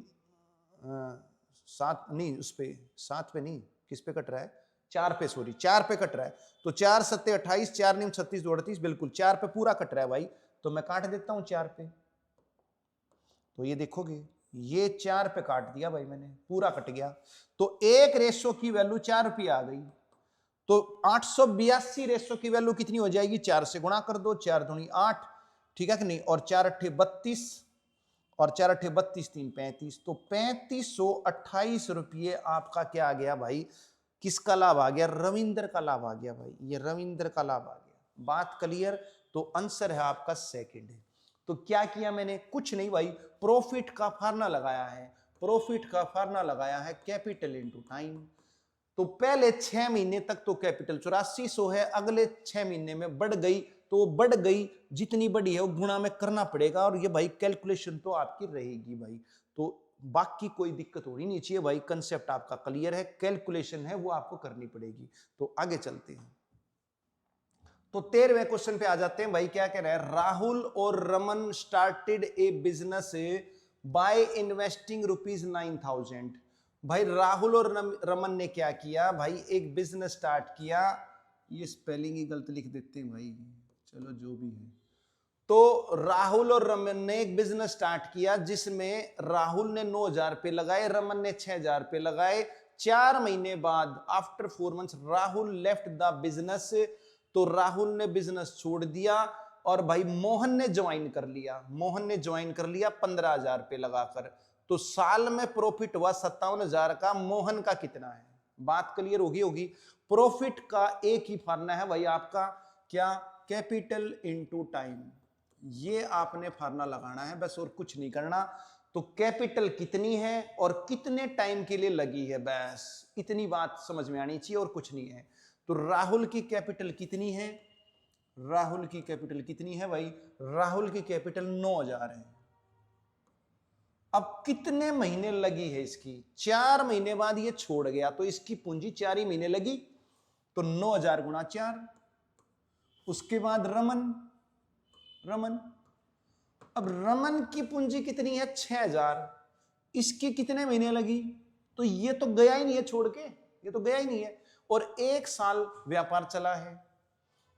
7 नहीं, उस पे 7 पे नहीं, किस पे कट रहा है, 4 पे, सॉरी 4 पे कट रहा है। तो 4 सत्ते 28, 4 निम 36 2 38, बिल्कुल 4 पे पूरा कट रहा है भाई। तो मैं काट देता हूं 4 पे, तो ये देखोगे ये 4 पे काट दिया भाई मैंने, पूरा कट गया। तो एक रेशो की वैल्यू 4 रुपये आ गई। तो 882 रेशो की वैल्यू कितनी हो जाएगी, 4 से गुणा कर दो, 4 दूनी 8, ठीक है कि नहीं, और 4 अट्ठे 32, और 4 अट्ठे 32, 3 35, तो 3528 रुपये आपका क्या आ गया भाई, किसका लाभ आ गया, रविंद्र का लाभ आ गया भाई, ये रविंद्र का लाभ आ गया। बात क्लियर, तो आंसर है आपका सेकंड है। तो क्या किया मैंने, कुछ नहीं भाई, प्रॉफिट का फार्मूला लगाया है, प्रॉफिट का फार्मूला लगाया है कैपिटल इनटू टाइम। तो पहले 6 महीने तक तो कैपिटल 8400 है, अगले 6 महीने में बढ़ गई, तो बढ़ गई, जितनी बड़ी है वो गुणा में करना पड़ेगा, और ये भाई कैलकुलेशन तो आपकी रहेगी भाई। तो बाकी कोई दिक्कत होनी नहीं चाहिए भाई, कंसेप्ट आपका क्लियर है, कैलकुलेशन है वो आपको करनी पड़ेगी। तो आगे चलते हैं, तो 13वें क्वेश्चन पे आ जाते हैं भाई। क्या कह रहा है, राहुल और Raman started a business by investing ₹9000। भाई राहुल और रमन ने क्या किया भाई, एक बिजनेस स्टार्ट किया। ये स्पेलिंग ही गलत लिख देते हैं भाई, चलो जो भी है। तो राहुल और रमन ने एक बिजनेस स्टार्ट किया, जिसमें राहुल ने 9000 रुपये लगाए, रमन ने 6000 रुपये लगाए। 4 महीने बाद after 4 months Rahul left the business, तो राहुल ने बिजनेस छोड़ दिया, और भाई मोहन ने ज्वाइन कर लिया, मोहन ने ज्वाइन कर लिया 15000 रुपये लगाकर। तो साल में प्रॉफिट हुआ 57,000 का। मोहन का कितना है, बात क्लियर होगी। प्रॉफिट का एक ही फार्मूला है भाई आपका, क्या, कैपिटल इनटू टाइम। ये आपने फार्मूला लगाना है बस, और कुछ नहीं करना। तो कैपिटल कितनी है और कितने टाइम के लिए लगी है, बस इतनी बात समझ में आनी चाहिए, और कुछ नहीं है। तो राहुल की कैपिटल कितनी है, राहुल की कैपिटल कितनी है भाई, राहुल की कैपिटल 9000 है। अब कितने महीने लगी है इसकी, 4 महीने बाद ये छोड़ गया, तो इसकी पूंजी 4 ही महीने लगी, तो 9000 गुणा 4। उसके बाद रमन, रमन, अब रमन की पूंजी कितनी है 6000, इसकी कितने महीने लगी, तो ये तो गया ही नहीं है छोड़ के, ये तो गया ही नहीं है, और 1 साल व्यापार चला है,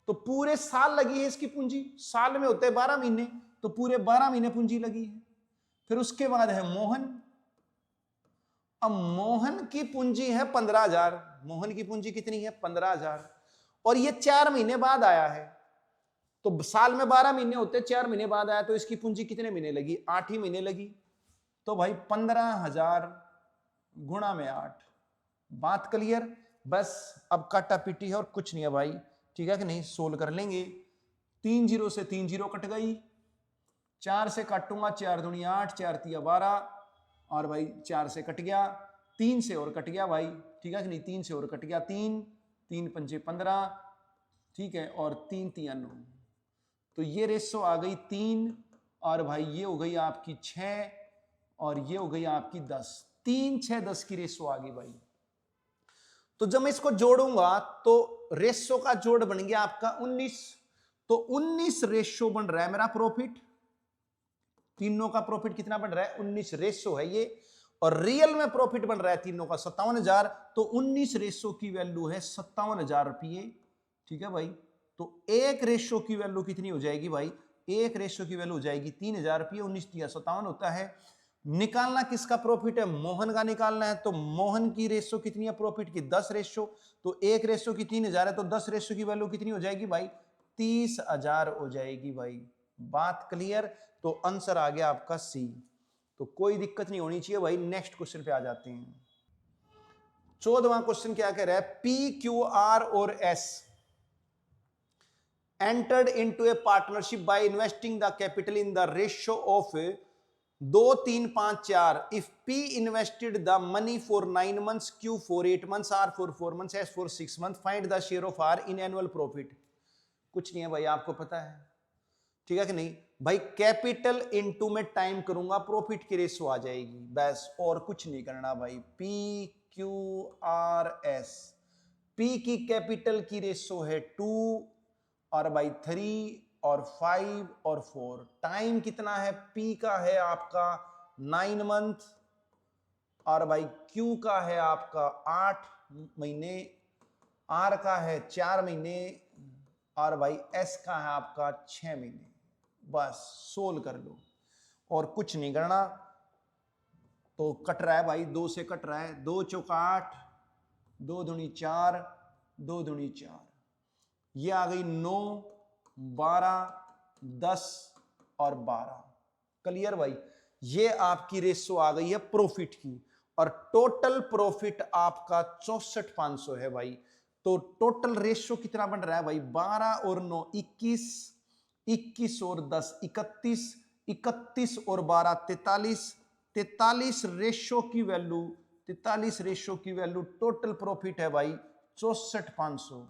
तो पूरे साल लगी है इसकी पूंजी। साल में होते हैं 12 महीने, तो पूरे 12 महीने पूंजी लगी है। फिर उसके बाद है मोहन, अब मोहन की पूंजी है 15000, मोहन की पूंजी कितनी है 15000, और ये 4 महीने बाद आया है, तो साल में 12 महीने होते, 4 महीने बाद आया, तो इसकी पूंजी कितने महीने लगी, 8 ही महीने लगी। तो भाई 15000 गुणा में 8। बात क्लियर, बस अब काटा पीटी है और कुछ नहीं है भाई, ठीक है कि नहीं, सोल्व कर लेंगे। 3 जीरो से 3 जीरो कट गई, 4 से काटूंगा, 4 दूनी 8, 4 तिया 12, और भाई 4 से कट गया, 3 से और कट गया भाई, ठीक है कि नहीं, 3 से और कट गया, 3 3 पंचे 15, ठीक है, और 3 तिया 9, तो ये रेशो आ गई 3, और भाई ये हो गई आपकी 6, और ये हो गई आपकी 10, 3 6 10 की रेशो आ गई भाई। तो जब मैं इसको जोड़ूंगा तो रेशो का जोड़ बन गया आपका 19, तो 19 रेशो बन रहा है मेरा प्रॉफिट, तीनों का प्रॉफिट कितना बन रहा है 19 रेशो है ये, और रियल में प्रॉफिट बन रहा है तीनों का 57,000, तो 19 रेशो की वैल्यू है 57,000 रुपये, ठीक है भाई। तो एक रेशो की वैल्यू कितनी हो जाएगी भाई, एक रेशो की वैल्यू हो जाएगी 3000 रुपये, 19 या 57 होता है। निकालना किसका प्रॉफिट है, मोहन का निकालना है, तो मोहन की रेशो कितनी है प्रॉफिट की 10 रेशो, तो एक रेशो की 3000 है, तो 10 रेशो की वैल्यू कितनी हो जाएगी भाई 30,000 हो जाएगी भाई। बात क्लियर, तो आंसर आ गया आपका सी। तो कोई दिक्कत नहीं होनी चाहिए भाई। नेक्स्ट क्वेश्चन पे आ जाते हैं। 14वां क्वेश्चन क्या कह रहा है, पी क्यू आर और S entered into a partnership by investing the capital in the ratio of 2 3 5 4 if P invested the money for 9 months, Q for 8 months, R for 4 months, S for 6 months, find the share of R in annual profit। कुछ नहीं है भाई, आपको पता है, ठीक है कि नहीं भाई। कैपिटल इनटू में टाइम करूंगा, प्रॉफिट की रेशो आ जाएगी बस, और कुछ नहीं करना भाई। P Q R S, P की कैपिटल की रेशो है 2 और भाई 3 और 5 और 4। टाइम कितना है? P का है आपका 9 मंथ और भाई Q का है आपका 8 महीने, R का है 4 महीने और भाई S का है आपका 6 महीने। बस सोल्व कर लो और कुछ नहीं करना। तो कट रहा है भाई, 2 से कट रहा है, 2 चौका 8, 2 दूनी 4, 2 दूनी 4, ये आ गई 9 12 10 और 12। क्लियर भाई, ये आपकी रेशो आ गई है प्रॉफिट की, और टोटल प्रॉफिट आपका 64,500 है भाई। तो टोटल रेशो कितना बन रहा है भाई? 12 और 9 21, 21 और 10 31, 31 और 12 43, 43 रेशो की वैल्यू, 43 रेशो की वैल्यू टोटल प्रॉफिट है भाई 64,500।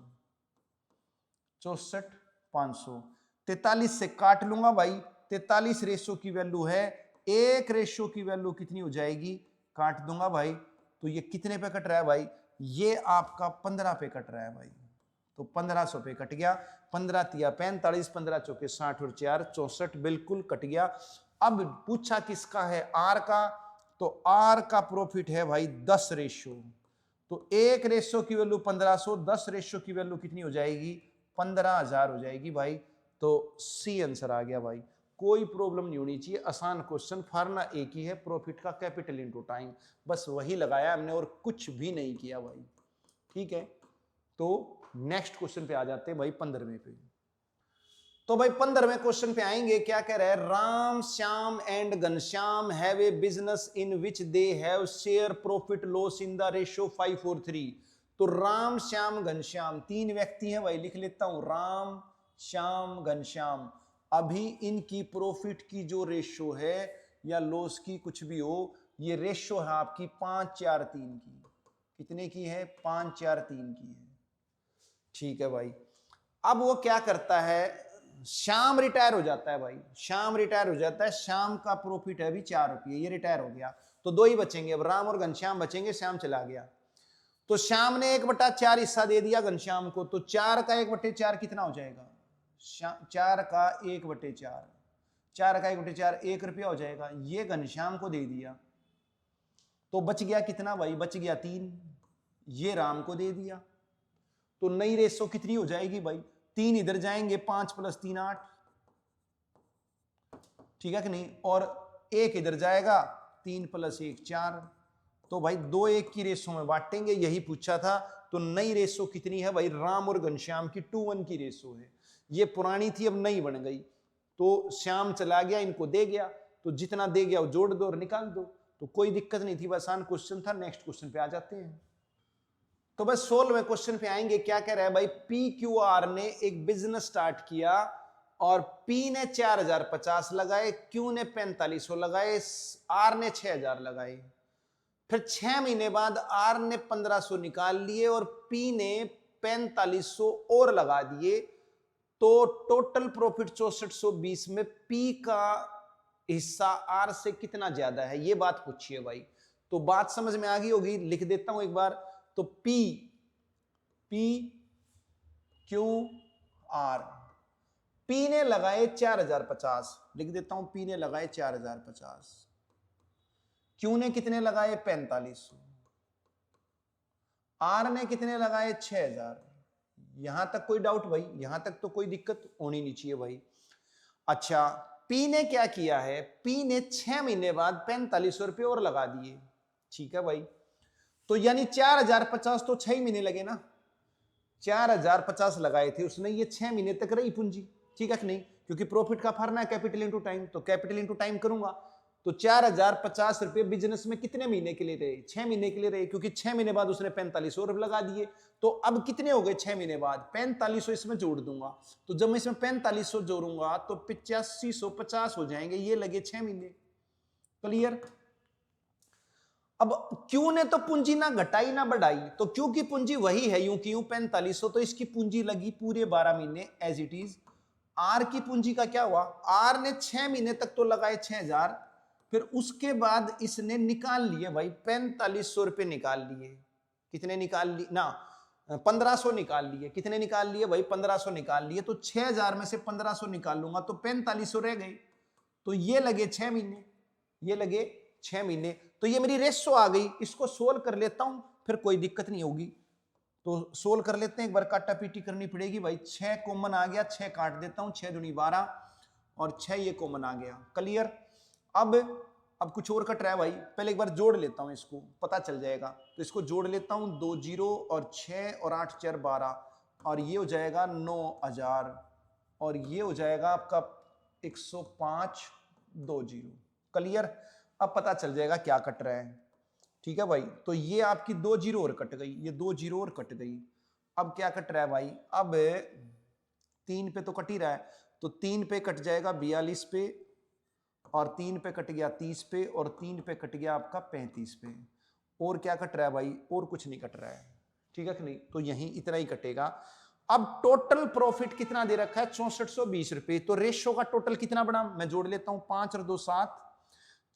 64,500 43 से काट लूंगा भाई, 43 रेशो की वैल्यू है, एक रेशो की वैल्यू कितनी हो जाएगी? काट दूंगा भाई, तो ये कितने पे कट रहा है भाई? ये आपका 15 पे कट रहा है भाई। तो 1500 पे कट गया, 15 तिया 45, 15 चौके 60 और 4 64, बिल्कुल कट गया। अब पूछा किसका है? आर का। तो आर का प्रॉफिट है भाई 10 रेशो। तो एक रेशो की वैल्यू 1500, 10 रेशो की वैल्यू कितनी हो जाएगी? 15,000 हो जाएगी भाई। तो सी आंसर आ गया भाई। कोई प्रॉब्लम नहीं होनी चाहिए, आसान क्वेश्चन, फार्मूला एक ही है, प्रॉफिट का कैपिटल इनटू टाइम, बस वही लगाया हमने और कुछ भी नहीं किया भाई। ठीक है, तो नेक्स्ट क्वेश्चन पे आ जाते हैं भाई 15वें पे। तो भाई 15वें क्वेश्चन पे आएंगे, क्या कह रहा है? Ram Shyam and Ghanshyam have a business in which they have share profit loss in the ratio 5:3। तो राम श्याम घनश्याम 3 व्यक्ति हैं भाई, लिख लेता हूं, राम श्याम घनश्याम। अभी इनकी प्रॉफिट की जो रेशियो है या लॉस की, कुछ भी हो, ये रेशियो है आपकी 5:4:3 की। कितने की है? 5:4:3 की है। ठीक है भाई। अब वो क्या करता है? शाम रिटायर हो जाता है भाई, शाम रिटायर हो जाता है, शाम का प्रॉफिट है अभी 4 रुपये, ये रिटायर हो गया, तो 2 ही बचेंगे अब, राम और घनश्याम बचेंगे, श्याम चला गया। तो श्याम ने 1/4 हिस्सा दे दिया घनश्याम को, तो 4 का 1/4 कितना हो जाएगा? 4 का 1/4, 4 का 1/4 1 रुपया हो जाएगा, ये घनश्याम को दे दिया। तो बच गया कितना भाई? बच गया 3, ये राम को दे दिया। तो नई रेशो कितनी हो जाएगी भाई? 3 इधर जाएंगे, 5 + 3 8, ठीक है कि नहीं, और 1 इधर जाएगा, 3 + 1 4। तो भाई 2:1 की रेशो में बांटेंगे, यही पूछा था। तो नई रेशो कितनी है भाई? राम और घनश्याम की 2:1 की रेशो है। ये पुरानी थी, अब नई बन गई। तो श्याम चला गया, इनको दे गया, तो जितना दे गया वो जोड़ दो और निकाल दो। तो कोई दिक्कत नहीं थी, आसान क्वेश्चन था। नेक्स्ट क्वेश्चन पे आ जाते हैं। तो बस 16वें क्वेश्चन पे आएंगे, क्या कह रहा है भाई? PQR ने एक बिजनेस स्टार्ट किया और P ने 4,050 लगाए, Q ने 4500 लगाए, R ने 6,000 लगाए। फिर 6 महीने बाद R ने 1500 निकाल लिए और P ने 4500 और लगा दिए। तो टोटल प्रॉफिट 6420 में P का हिस्सा R से कितना ज्यादा है, ये बात पूछिए भाई। तो बात समझ में आ गई होगी, लिख देता हूं एक बार। तो P Q R, P ने लगाए 4,050, लिख देता हूं, P ने लगाए 4,050, Q ने कितने लगाए? 4500, R ने कितने लगाए? 6,000। यहां तक कोई डाउट भाई? यहां तक तो कोई दिक्कत होनी नहीं चाहिए भाई। अच्छा, P ने क्या किया है? P ने 6 महीने बाद 4500 रुपये और लगा दिए। ठीक है भाई, तो यानी 4,050 तो 6 महीने लगे ना, 4,050 लगाए थे उसने, ये 6 महीने तक रही पूंजी। ठीक है कि नहीं? क्योंकि प्रॉफिट का फॉर्मूला है कैपिटल इनटू टाइम, तो कैपिटल इनटू टाइम करूंगा। तो 4,050 रुपये बिजनेस में कितने महीने के लिए रहे? 6 महीने के लिए रहे, क्योंकि 6 महीने बाद उसने 4500 रुपये लगा दिए। तो अब कितने हो गए 6 महीने बाद? 4500 इसमें जोड़ दूंगा। तो जब मैं इसमें 4500 जोड़ूंगा तो 8550 हो जाएंगे, ये लगे 6 महीने। क्लियर। अब क्यू ने तो पूंजी ना घटाई ना बढ़ाई, तो क्यू की पूंजी वही है यूं की यूं 4500, तो इसकी पूंजी लगी पूरे 12 महीने एज इट इज। आर की पूंजी का क्या हुआ, आर ने 6 महीने तक तो लगाए 6000, फिर उसके बाद इसने निकाल लिए भाई 4500 रुपए निकाल लिए। कितने निकाल लिए ना, 1500 निकाल लिए। कितने निकाल लिए भाई, 1500 निकाल लिए। तो 6000 में से 1500 निकाल लूंगा तो 4500 रह गए। तो ये लगे 6 महीने, ये लगे 6 महीने। तो ये मेरी रेशो आ गई, इसको सोल्व कर लेता हूं, फिर कोई दिक्कत नहीं होगी। तो सोल्व कर लेते हैं, एक बार काटा पीटी करनी पड़ेगी भाई। 6 कॉमन आ गया, 6 काट देता हूं, 6 दूनी 12 और 6 ये कॉमन आ गया। क्लियर। अब कुछ और कट रहा है भाई, पहले एक बार जोड़ लेता हूं, इसको पता चल जाएगा। तो इसको जोड़ लेता हूं, 2 जीरो और 6 और 8 4 12, और ये हो जाएगा 9000, और ये हो जाएगा आपका 105 2 जीरो। क्लियर। अब पता चल जाएगा क्या कट रहा है। ठीक है भाई, तो ये आपकी 2 जीरो और कट गई, ये 2 जीरो और कट गई। अब क्या कट रहा है भाई, अब 3 पे तो कट ही रहा है, तो 3 पे कट जाएगा 42 पे, और 3 पे कट गया 30 पे, और 3 पे कट गया आपका 35 पे। और क्या कट रहा है भाई, और कुछ नहीं कट रहा है। ठीक है कि नहीं, तो यही इतना ही कटेगा। अब टोटल प्रॉफिट कितना दे रखा है, 6420 रुपए। तो रेशो का टोटल कितना बना, मैं जोड़ लेता हूं, 5 और 2 7,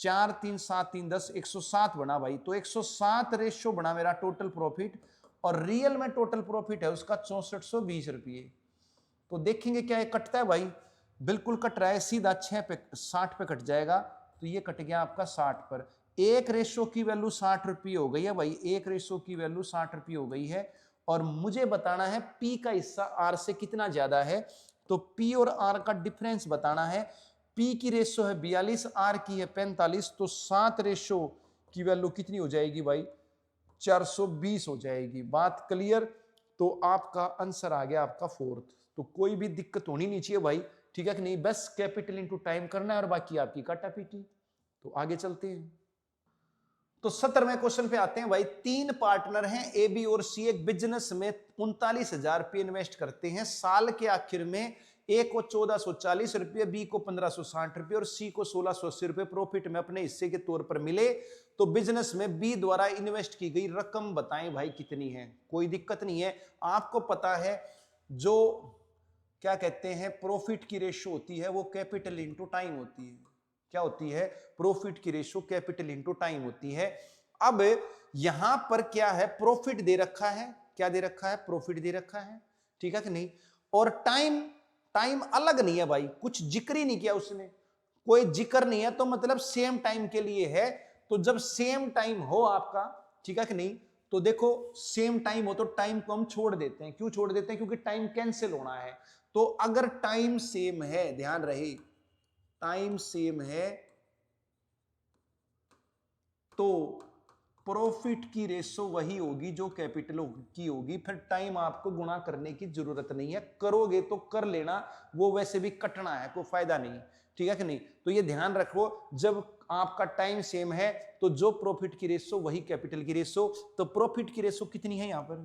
4 3 7 3 10, 107 बना भाई। तो 107 रेशो बना मेरा टोटल प्रॉफिट, और रियल में टोटल प्रॉफिट है उसका 6420 रुपये। तो देखेंगे क्या ये कटता है भाई, बिल्कुल कट रहा है, सीधा 6 पे 60 पे कट जाएगा। तो ये कट गया आपका 60 पर। एक रेशो की वैल्यू 60 रुपये हो गई है भाई, एक रेशो की वैल्यू 60 रुपये हो गई है। और मुझे बताना है पी का हिस्सा आर से कितना ज्यादा है। तो पी और आर का डिफरेंस बताना है। पी की रेशो है 42, आर की है 45, तो 7 रेशो की वैल्यू कितनी हो जाएगी भाई, 420 हो जाएगी। बात क्लियर। तो आपका आंसर आ गया आपका 4th। तो कोई भी दिक्कत होनी नहीं चाहिए भाई, ठीक है कि नहीं, बस कैपिटल इनटू टाइम करना है और बाकी आपकी काटा पीटी। तो आगे चलते हैं। तो 17वें क्वेश्चन पे आते हैं भाई। 3 पार्टनर हैं ए बी और सी, एक बिजनेस में 39,000 रुपये इन्वेस्ट करते हैं। साल के आखिर में ए को 1440 रुपये, बी को 1560 रुपये और सी को 1680 रुपये प्रॉफिट में अपने हिस्से के तौर पर मिले। तो बिजनेस में बी द्वारा इन्वेस्ट की गई रकम बताएं भाई कितनी है। कोई दिक्कत नहीं है, आपको पता है जो क्या कहते हैं प्रॉफिट की रेशो होती है वो कैपिटल इनटू टाइम होती है। क्या होती है, प्रॉफिट की रेशो कैपिटल इनटू टाइम होती है। अब यहां पर क्या है, प्रॉफिट दे रखा है, क्या दे रखा है, प्रॉफिट दे रखा है, ठीक है कि नहीं। और टाइम, टाइम अलग नहीं है भाई, कुछ जिक्र ही नहीं किया उसने, कोई जिक्र नहीं है, तो मतलब सेम टाइम के लिए है। तो जब सेम टाइम हो आपका, ठीक है कि नहीं, तो देखो सेम टाइम हो तो टाइम को हम छोड़ देते हैं। क्यों छोड़ देते हैं, क्योंकि टाइम कैंसिल होना है। तो अगर टाइम सेम है, ध्यान रहे, टाइम सेम है तो प्रॉफिट की रेशो वही होगी जो कैपिटल की होगी। फिर टाइम आपको गुणा करने की जरूरत नहीं है, करोगे तो कर लेना, वो वैसे भी कटना है, कोई फायदा नहीं, ठीक है कि नहीं। तो ये ध्यान रखो, जब आपका टाइम सेम है तो जो प्रॉफिट की रेशो वही कैपिटल की रेशो। तो प्रॉफिट की रेशो कितनी है यहां पर,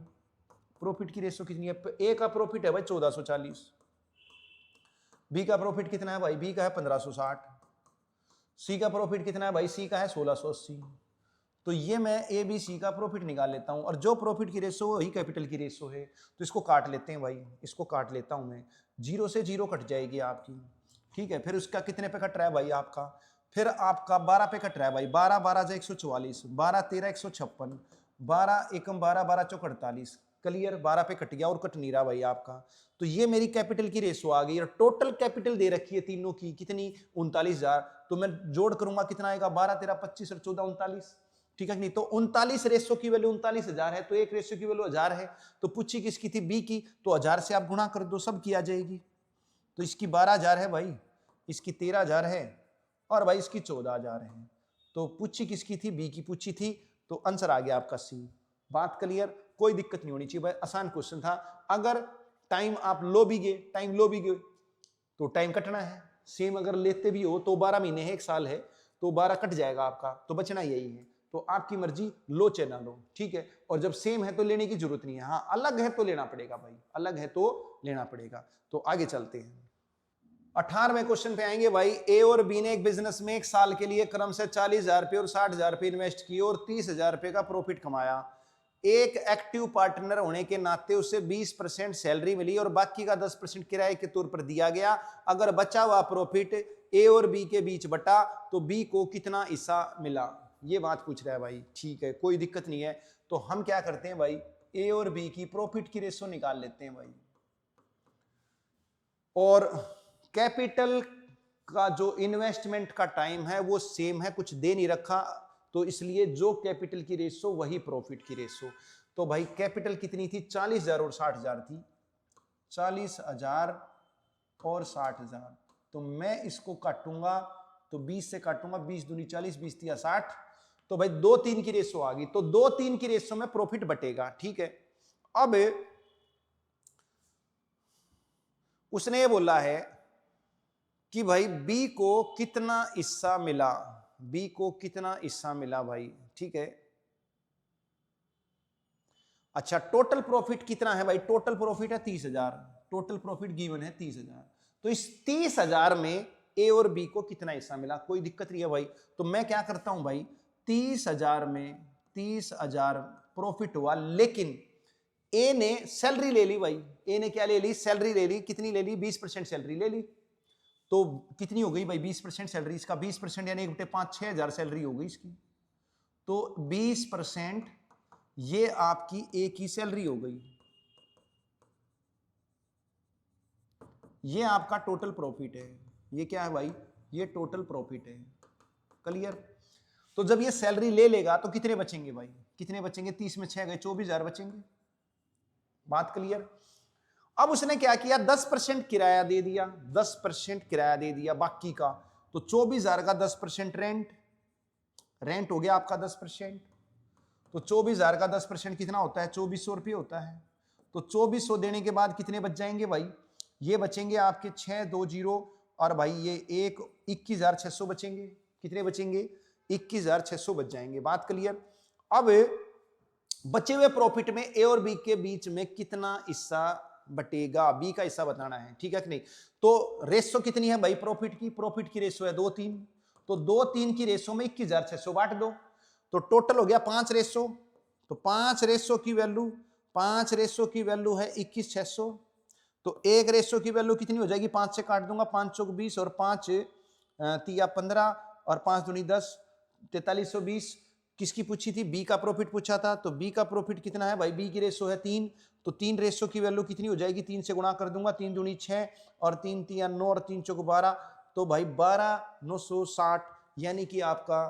प्रॉफिट की रेशो कितनी है, ए का प्रॉफिट है भाई 1440, बी का प्रॉफिट कितना है भाई, बी का है 1560, सी का प्रॉफिट कितना है भाई, सी का है 1680। तो ये मैं ए बी सी का प्रॉफिट निकाल लेता हूं, और जो प्रॉफिट की रेशो वही कैपिटल की रेशो है। तो इसको काट लेते हैं भाई, इसको काट लेता हूं मैं, 0 से 0 कट जाएगी आपकी, ठीक है। फिर उसका कितने पे कट रहा है भाई आपका, फिर आपका 12 पे कट रहा है भाई, 12 12 से 144, 12 13 156, 12 एकम 12 12 चौक 48। क्लियर, 12 पे कट गया और कट नहीं रहा भाई आपका। तो ये मेरी कैपिटल की रेशो आ गई, और टोटल कैपिटल दे रखी है तीनों की कितनी, 39,000। तो मैं जोड़ करूंगा कितना आएगा, 12 13 25 और 14 39, ठीक है नहीं। तो 39 रेशो की वैल्यू 39,000 है, तो एक रेशो की वैल्यू 1000 है। तो पूछी किसकी थी, बी की, तो 1000 से आप गुणा कर दो, सब की आ जाएगी। तो इसकी 12,000 है भाई, इसकी 13,000 है, और भाई इसकी 14,000 है। तो पूछी किसकी थी, बी की पूछी थी, तो आंसर आ गया आपका सी। बात क्लियर, कोई दिक्कत नहीं होनी चाहिए भाई, आसान क्वेश्चन था। अगर टाइम आप लो भी गए, टाइम लो भी गए तो टाइम कटना है। सेम अगर लेते भी हो तो 12 महीने है, 1 साल है, तो 12 कट जाएगा आपका, तो बचना यही है। तो आपकी मर्जी, लो चाहे ना लो, ठीक है। और जब सेम है तो लेने की जरूरत नहीं है, हाँ अलग है तो लेना पड़ेगा भाई, अलग है तो लेना पड़ेगा। तो आगे चलते हैं। 18वें क्वेश्चन पे आएंगे भाई। ए और बी ने एक बिजनेस में एक साल के लिए क्रम से 40,000 रुपये और 60,000 रुपये इन्वेस्ट किए और 30,000 रुपये का प्रॉफिट कमाया। एक एक्टिव पार्टनर होने के नाते उसे 20% सैलरी मिली और बाकी का 10% किराए के तौर पर दिया गया। अगर बचा हुआ प्रॉफिट ए और बी के बीच बटा तो बी को कितना हिस्सा मिला? ये बात पूछ रहा है भाई। ठीक है, कोई दिक्कत नहीं है। तो हम क्या करते हैं भाई, ए और बी की प्रॉफिट की रेशो निकाल लेते हैं भाई। और कैपिटल का जो इन्वेस्टमेंट का टाइम है वो सेम है, कुछ दे नहीं रखा, तो इसलिए जो कैपिटल की रेशो वही प्रॉफिट की रेशो। तो भाई कैपिटल कितनी थी? 40,000 और 60,000 थी। 40,000 और 60,000। तो मैं इसको काटूंगा तो 20 से काटूंगा, 20 दूनी 40, 20 तिया 60। तो भाई 2-3 की रेशो आ गई, तो 2-3 की रेशो में प्रॉफिट बटेगा। ठीक है, अब उसने ये बोला है कि भाई बी को कितना हिस्सा मिला, बी को कितना हिस्सा मिला भाई। ठीक है, अच्छा टोटल प्रॉफिट कितना है भाई? टोटल प्रॉफिट है 30,000। टोटल प्रॉफिट गिवन है 30,000। तो इस 30,000 में ए और बी को कितना हिस्सा मिला? कोई दिक्कत नहीं है भाई। तो मैं क्या करता हूं भाई, 30,000 में 30,000 प्रॉफिट हुआ, लेकिन ए ने सैलरी ले ली भाई। ए ने क्या ले ली? सैलरी ले ली। कितनी ले ली? 20% सैलरी ले ली। तो कितनी हो गई भाई? 20% सैलरी। इसका 20% यानी 1/5 6,000 सैलरी हो गई इसकी। तो 20% ये आपकी ए की सैलरी हो गई। ये आपका टोटल प्रॉफिट है। ये क्या है भाई? ये टोटल प्रॉफिट है। क्लियर? तो जब ये सैलरी ले लेगा तो कितने बचेंगे भाई? कितने बचेंगे? 30 में 6 गए, 24,000 बचेंगे। बात क्लियर? अब उसने क्या किया? 10% किराया दे दिया। 10% किराया दे दिया बाकी का। तो 24,000 का 10% रेंट। रेंट हो गया आपका 10%। तो 24,000 का 10% कितना होता है? 2,400 रुपये होता है। तो 2,400 देने के बाद कितने बच जाएंगे भाई? ये बचेंगे आपके 620 और भाई ये 21,600 बचेंगे। कितने बचेंगे? 21,600 बच जाएंगे। बात क्लियर? अब बचे हुए प्रॉफिट में ए और बी के बीच में कितना हिस्सा बटेगा? बी का हिस्सा बताना है। ठीक है कि नहीं? तो रेशो कितनी है भाई प्रॉफिट की? प्रॉफिट की रेशो है 2-3। तो 2-3 की रेशो में 21,600 बांट दो, तो टोटल हो गया 5 रेशो। तो 5 रेशो की वैल्यू, 5 रेशो की वैल्यू है 21,600। तो एक रेशो की वैल्यू कितनी हो जाएगी? 5 से काट दूंगा, 5 चौक 20 और 5 तिया 15 और 5 दूनी 10, 4320। किसकी पूछी थी? बी का प्रॉफिट पूछा था। तो बी का प्रॉफिट कितना है भाई? बी की रेशो है 3। तो 3 रेशो की वैल्यू कितनी हो जाएगी? 3 से गुणा कर दूंगा, 3 दूनी 6 और 3 तिया 9 और 3 चौक 12। तो भाई 12,960 यानी कि आपका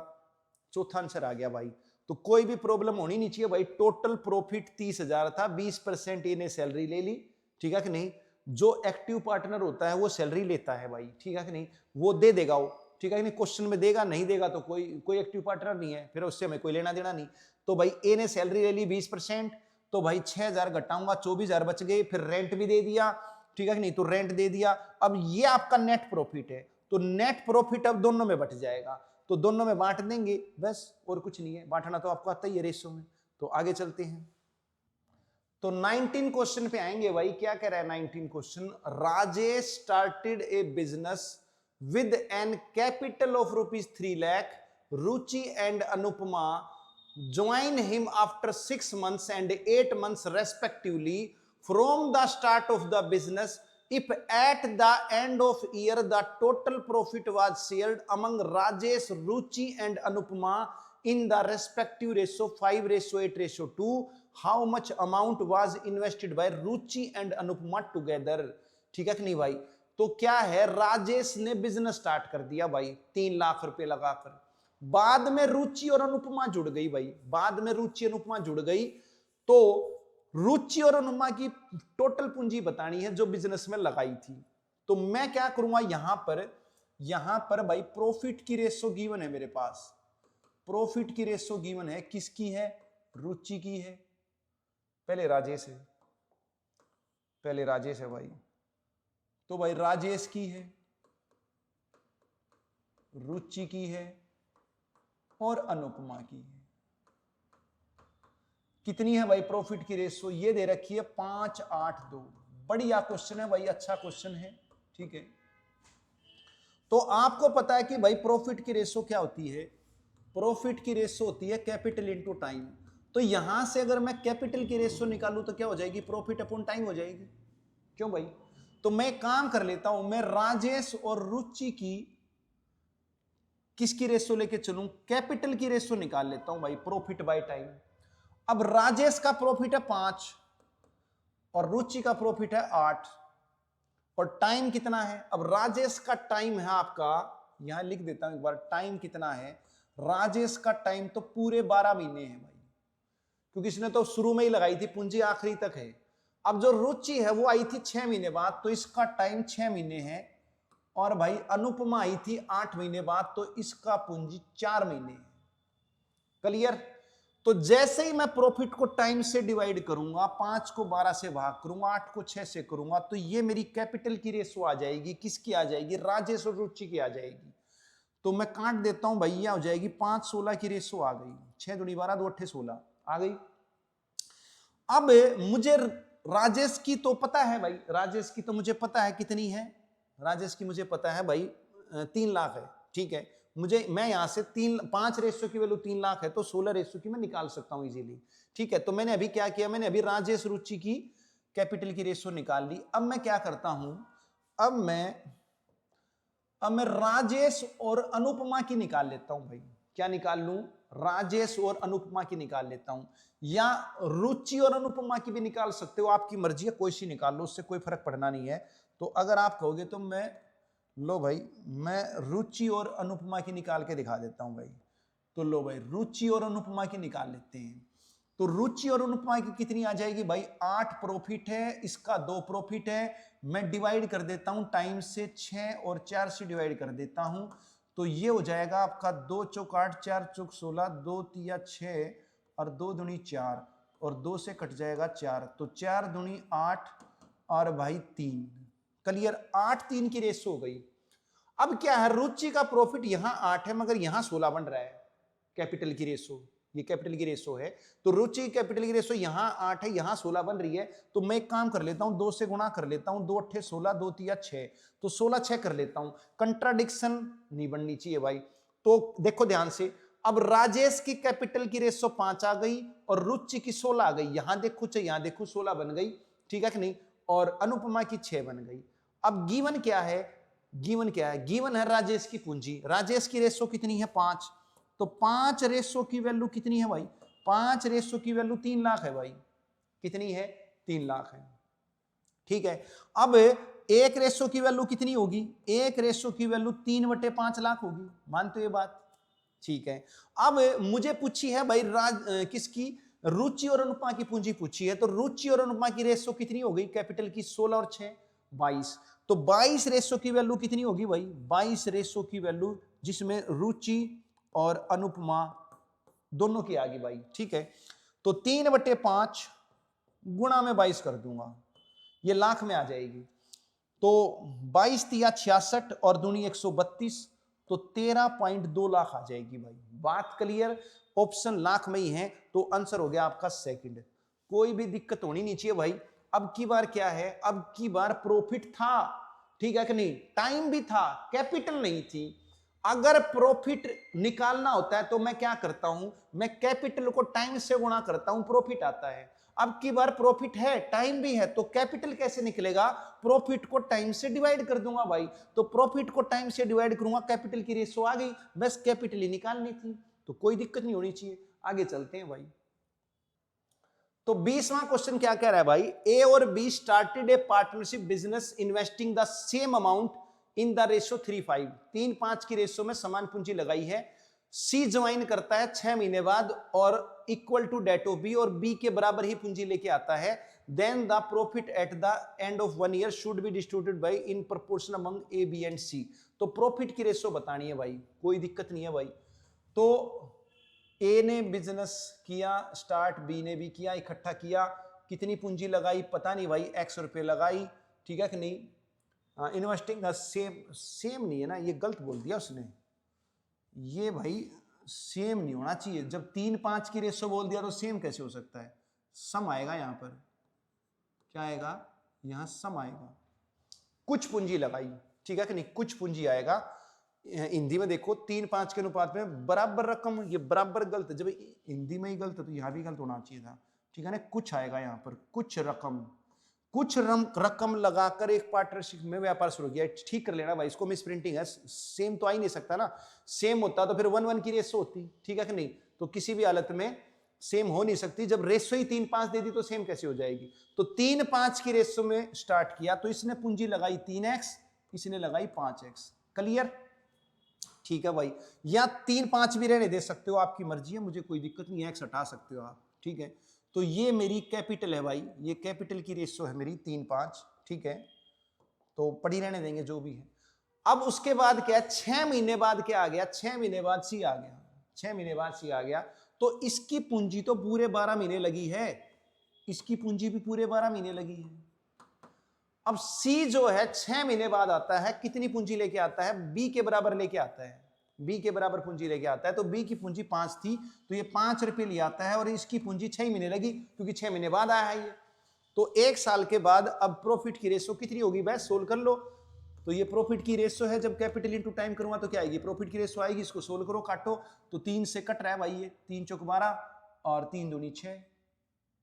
चौथा आंसर आ गया भाई। तो कोई भी प्रॉब्लम होनी नहीं चाहिए भाई। टोटल प्रॉफिट 30,000 था, 20% इन्हें सैलरी ले ली। ठीक है कि नहीं? जो एक्टिव पार्टनर होता है वो सैलरी लेता है भाई। ठीक है कि नहीं? वो दे देगा वो। ठीक है कि नहीं? क्वेश्चन में देगा, नहीं देगा तो कोई एक्टिव पार्टनर नहीं है, फिर उससे हमें कोई लेना देना नहीं। तो भाई ए ने सैलरी ले ली 20%। तो भाई 6,000 घटाऊंगा, 24,000 बच गए। फिर रेंट भी दे दिया। ठीक है कि नहीं? तो रेंट दे दिया। अब ये आपका नेट प्रॉफिट है। तो नेट प्रॉफिट अब दोनों में बट जाएगा। तो दोनों में बांट देंगे बस, और कुछ नहीं है। बांटना तो आपको आता ही है रेशो में। तो आगे चलते हैं। तो 19 क्वेश्चन पे आएंगे भाई। क्या कह रहा है 19 question? Rajesh started a business with an capital of ₹3 lakh. Ruchi and Anupama join him after 6 months and 8 months respectively from the start of the business. If at the end of year the total profit was shared among Rajesh, Ruchi and Anupama in the respective ratio 5:8:2, how much amount was invested by Ruchi and Anupama together? ठीक है कि नहीं भाई? तो क्या है, राजेश ने business start कर दिया भाई 3 लाख रुपए लगाकर। बाद में रुचि और अनुपमा जुड़ गई भाई। बाद में रुचि अनुपमा जुड़ गई। तो रुचि और अनुपमा की टोटल पूंजी बतानी है जो बिजनेस में लगाई थी। तो मैं क्या करूंगा यहां पर भाई प्रॉफिट की रेशो गिवन है मेरे पास। प्रॉफिट की रेशो गिवन है, किसकी है? रुचि की है। पहले राजेश है, पहले राजेश है भाई। तो भाई राजेश की है, रुचि की है और अनुपमा की है। कितनी है भाई प्रॉफिट की रेशो? ये दे रखी है 5:8:2। बढ़िया क्वेश्चन है भाई, अच्छा क्वेश्चन है। ठीक है, तो आपको पता है कि भाई प्रॉफिट की रेशो क्या होती है, प्रॉफिट की रेशो होती है कैपिटल इनटू टाइम। तो यहां से अगर मैं कैपिटल की रेशो निकालूं तो क्या हो जाएगी, प्रॉफिट अपॉन टाइम हो जाएगी। क्यों भाई, तो मैं काम कर लेता हूं, मैं राजेश और रुचि की किसकी रेशो लेके चलूं, कैपिटल की रेशो निकाल लेता हूं भाई, प्रॉफिट बाय टाइम। अब राजेश का प्रॉफिट है 5 और रुचि का प्रॉफिट है 8 और टाइम कितना है, अब राजेश का टाइम है आपका, यहां लिख देता हूं एक बार, टाइम कितना है राजेश का टाइम, तो पूरे 12 महीने हैं भाई, क्योंकि इसने तो शुरू में ही लगाई थी पूंजी, आखिरी तक है। अब जो रुचि है वो आई थी 6 महीने बाद, तो इसका टाइम 6 महीने है। और भाई अनुपमा आई थी 8 महीने बाद, तो इसका पूंजी 4 महीने है। क्लियर। तो जैसे ही मैं प्रॉफिट को टाइम से डिवाइड करूंगा, 5 को 12 से भाग करूंगा, 8 को 6 से करूंगा, तो ये मेरी कैपिटल की रेशो आ जाएगी, किसकी आ जाएगी, राजेश और रुचि की आ जाएगी। तो मैं काट देता हूं भैया, हो जाएगी 5-16 की रेशो आ गई, 6 दूनी 12 2 8 16 आ गई। अब मुझे राजेश की तो पता है भाई, राजेश की तो मुझे पता है कितनी है, राजेश की मुझे पता है भाई 3 लाख है। ठीक है, मुझे मैं यहां से 5 रेशो की वैल्यू 3 लाख है, तो 16 रेशो की मैं निकाल सकता हूं इजीली। ठीक है, तो मैंने अभी क्या किया, मैंने अभी राजेश रुचि की कैपिटल की रेशो निकाल ली। अब मैं क्या करता हूं, अब मैं राजेश और अनुपमा की निकाल लेता हूं भाई। क्या निकाल लूं, राजेश और अनुपमा की निकाल लेता हूं, या रुचि और अनुपमा की भी निकाल सकते हो, आपकी मर्जी है, कोई सी निकाल लो, उससे कोई फर्क पड़ना नहीं है। तो अगर आप कहोगे तो मैं, लो भाई, मैं रुचि और अनुपमा की निकाल के दिखा देता हूं भाई। तो लो भाई, रुचि और अनुपमा की निकाल लेते हैं। तो रुचि और अनुपमा की कितनी आ जाएगी भाई, 8 प्रॉफिट है, इसका 2 प्रॉफिट है। मैं डिवाइड कर देता हूं टाइम से, 6 और 4 से डिवाइड कर देता हूं, तो ये हो जाएगा आपका 2 चौक 8, 4 चौक 16, 2 तिया 6 और 2 दूनी 4 और 2 से कट जाएगा 4, तो 4 दूनी 8 और भाई 3। क्लियर, 8-3 की रेशो हो गई। अब क्या है, रुचि का प्रॉफिट यहां 8 है मगर यहां 16 बन रहा है, कैपिटल की रेशो, ये कैपिटल की रेशो है। तो रुचि कैपिटल की रेशो यहां 8 है, यहां 16 बन रही है। तो मैं एक काम कर लेता हूं, 2 से गुणा कर लेता हूं, 2 8 16, 2 तिया 6, तो 16 6 कर लेता हूं। कंट्राडिक्शन नहीं बननी चाहिए भाई। तो देखो ध्यान से, अब राजेश की कैपिटल की रेशो 5 आ गई और रुचि की 16 आ गई, यहां देखो चाहे यहां देखो 16 बन गई, ठीक है कि नहीं, और अनुपमा की 6 बन गई। अब गिवन क्या है, गिवन क्या है, गिवन है राजेश की पूंजी, राजेश की रेशो कितनी है 5, तो 5 रेशो की वैल्यू कितनी है भाई, 5 रेशो की वैल्यू 3 लाख है भाई, कितनी है, 3 लाख है। ठीक है, अब 1 रेशो की वैल्यू कितनी होगी, 1 रेशो की वैल्यू 3/5 लाख होगी, मानते हो ये बात। ठीक है, अब मुझे पूछी है भाई किसकी, रुचि और अनुपमा की पूंजी पूछी है, तो रुचि और अनुपमा की रेशो कितनी हो गई, कैपिटल की 16 और 6 22, तो 22 रेशो की वैल्यू कितनी होगी भाई, 22 रेशो की वैल्यू, जिसमें रुचि और अनुपमा दोनों की आ गई भाई। ठीक है, तो 3/5 गुणा में 22 कर दूंगा, ये लाख में आ जाएगी, तो 22 तिया 66 और दूनी 132, तो 13.2 लाख आ जाएगी भाई। बात क्लियर, ऑप्शन लाख में ही है, तो आंसर हो गया आपका सेकंड। कोई भी दिक्कत होनी नहीं चाहिए भाई। अब की बार क्या है, अब की बार प्रॉफिट था, ठीक है कि नहीं, टाइम भी था, कैपिटल नहीं थी। अगर प्रॉफिट निकालना होता है तो मैं क्या करता हूं, मैं कैपिटल को टाइम से गुणा करता हूं, प्रॉफिट आता है। अब की बार प्रॉफिट है, टाइम भी है, तो कैपिटल कैसे निकलेगा, प्रॉफिट को टाइम से डिवाइड कर दूंगा भाई। तो प्रॉफिट को टाइम से डिवाइड करूंगा, कैपिटल की रेशो आ गई, बस कैपिटल ही निकालनी थी, तो कोई दिक्कत नहीं होनी चाहिए। आगे चलते हैं भाई। तो 20वां क्वेश्चन क्या कह रहा है भाई, ए और be started A partnership business investing the same amount in the ratio 3:5, 3:5 की रेशो में समान पूंजी लगाई है। सी ज्वाइन करता है 6 महीने बाद और equal to date of B, और बी के बराबर ही पूंजी लेके आता है। Then the profit at the end of 1 year should be distributed by in proportion among A B and C. तो प्रॉफिट की रेशो बतानी है भाई, कोई दिक्कत नहीं है भाई। तो ए ने बिजनेस किया स्टार्ट, बी ने भी किया, इकट्ठा किया, कितनी पूंजी लगाई पता नहीं भाई, x रुपए लगाई, ठीक है कि नहीं। इन्वेस्टिंग सेम नहीं है ना, ये गलत बोल दिया उसने, ये भाई सेम नहीं होना चाहिए, जब 3:5 की रेशो बोल दिया तो सेम कैसे हो सकता है, सम आएगा यहां पर, क्या आएगा, यहां सम आएगा, कुछ पूंजी लगाई, ठीक है कि नहीं, कुछ पूंजी आएगा। हिंदी में देखो 3-5 के अनुपात में बराबर रकम, ये बराबर गलत है। जब हिंदी में ही गलत है तो यहाँ भी गलत होना चाहिए था, ठीक है ना। कुछ आएगा यहाँ पर, कुछ रकम, कुछ रकम लगाकर एक पार्टनरशिप में व्यापार शुरू किया। ठीक कर लेना भाई, इसको मिस प्रिंटिंग है, सेम तो आ ही नहीं सकता ना। सेम होता तो फिर 1-1 की रेशो होती, ठीक है कि नहीं। तो किसी भी हालत में सेम हो नहीं सकती। जब रेशो ही 3-5 दे दी तो सेम कैसे हो जाएगी। तो 3-5 की रेशो में स्टार्ट किया, तो इसने पूंजी लगाई 3x, इसने लगाई 5x। क्लियर, ठीक है भाई। या 3-5 भी रहने दे सकते हो, आपकी मर्जी है, मुझे कोई दिक्कत नहीं है, x हटा सकते हो आप, ठीक है। तो ये मेरी कैपिटल है भाई, ये कैपिटल की रेशो है मेरी 3-5, ठीक है। तो पड़ी रहने देंगे जो भी है। अब उसके बाद क्या, 6 महीने बाद क्या आ गया, 6 महीने बाद सी आ गया, 6 महीने बाद सी आ गया। तो इसकी पूंजी तो पूरे 12 महीने लगी है, इसकी पूंजी भी पूरे 12 महीने लगी है। अब सी जो है 6 महीने बाद आता है, कितनी पूंजी लेके आता है, बी के बराबर लेके आता है, बी के बराबर पूंजी लेके आता है। तो बी की पूंजी 5 थी, तो ये 5 रुपए ले आता है, और इसकी पूंजी 6 महीने लगी, क्योंकि 6 महीने बाद आया है ये। तो 1 साल के बाद अब प्रॉफिट की रेशो कितनी होगी भाई, सोल्व कर लो। तो ये प्रॉफिट की रेशो है, जब कैपिटल इनटू टाइम करूंगा तो क्या आएगी, प्रॉफिट की रेशो आएगी। इसको सोल्व करो, काटो, तो 3 से कट रहा है भाई, ये 3 चौक 12 और 3 दूनी 6,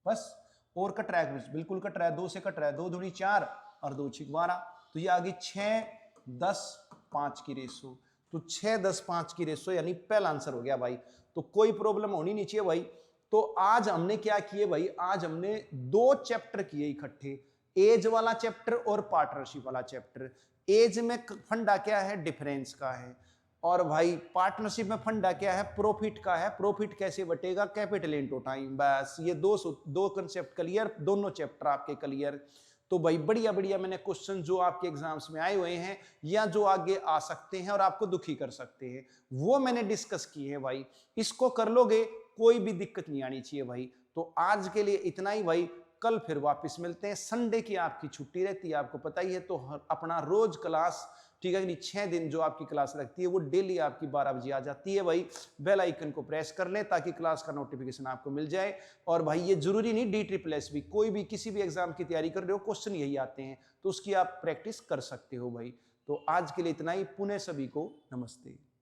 बस। और कट रहा है, बिल्कुल कट रहा है, 2 से कट रहा है, 2 दूनी 4 और 2 6 12। तो ये आ गई 6-10-5 की रेशो। तो 6-10-5 की रेशो यानी पहला आंसर हो गया भाई। तो कोई प्रॉब्लम होनी नहीं चाहिए भाई। तो आज हमने क्या किए भाई, आज हमने 2 चैप्टर किए इकट्ठे, एज वाला चैप्टर और पार्टनरशिप वाला चैप्टर। एज में फंडा क्या है, डिफरेंस का है, और भाई पार्टनरशिप में फंडा क्या है, प्रॉफिट का है। प्रॉफिट कैसे बटेगा, कैपिटल इनटू टाइम, बस। ये दो कंसेप्ट क्लियर, दोनों चैप्टर आपके क्लियर। तो भाई बढ़िया बढ़िया मैंने क्वेश्चन जो आपके एग्जाम्स में आए हुए हैं या जो आगे आ सकते हैं और आपको दुखी कर सकते हैं, वो मैंने डिस्कस किए हैं भाई। इसको कर लोगे, कोई भी दिक्कत नहीं आनी चाहिए भाई। तो आज के लिए इतना ही भाई, कल फिर वापस मिलते हैं। संडे की आपकी छुट्टी रहती है, आपको पता ही है। तो अपना रोज क्लास, ठीक है, 6 दिन जो आपकी क्लास लगती है वो डेली आपकी 12 बजे आ जाती है भाई। बेल आइकन को प्रेस कर लें ताकि क्लास का नोटिफिकेशन आपको मिल जाए। और भाई ये जरूरी नहीं DSSS भी, कोई भी किसी भी एग्जाम की तैयारी कर रहे हो, क्वेश्चन यही आते हैं, तो उसकी आप प्रैक्टिस कर सकते हो भाई। तो आज के लिए इतना ही, पुनः सभी को नमस्ते।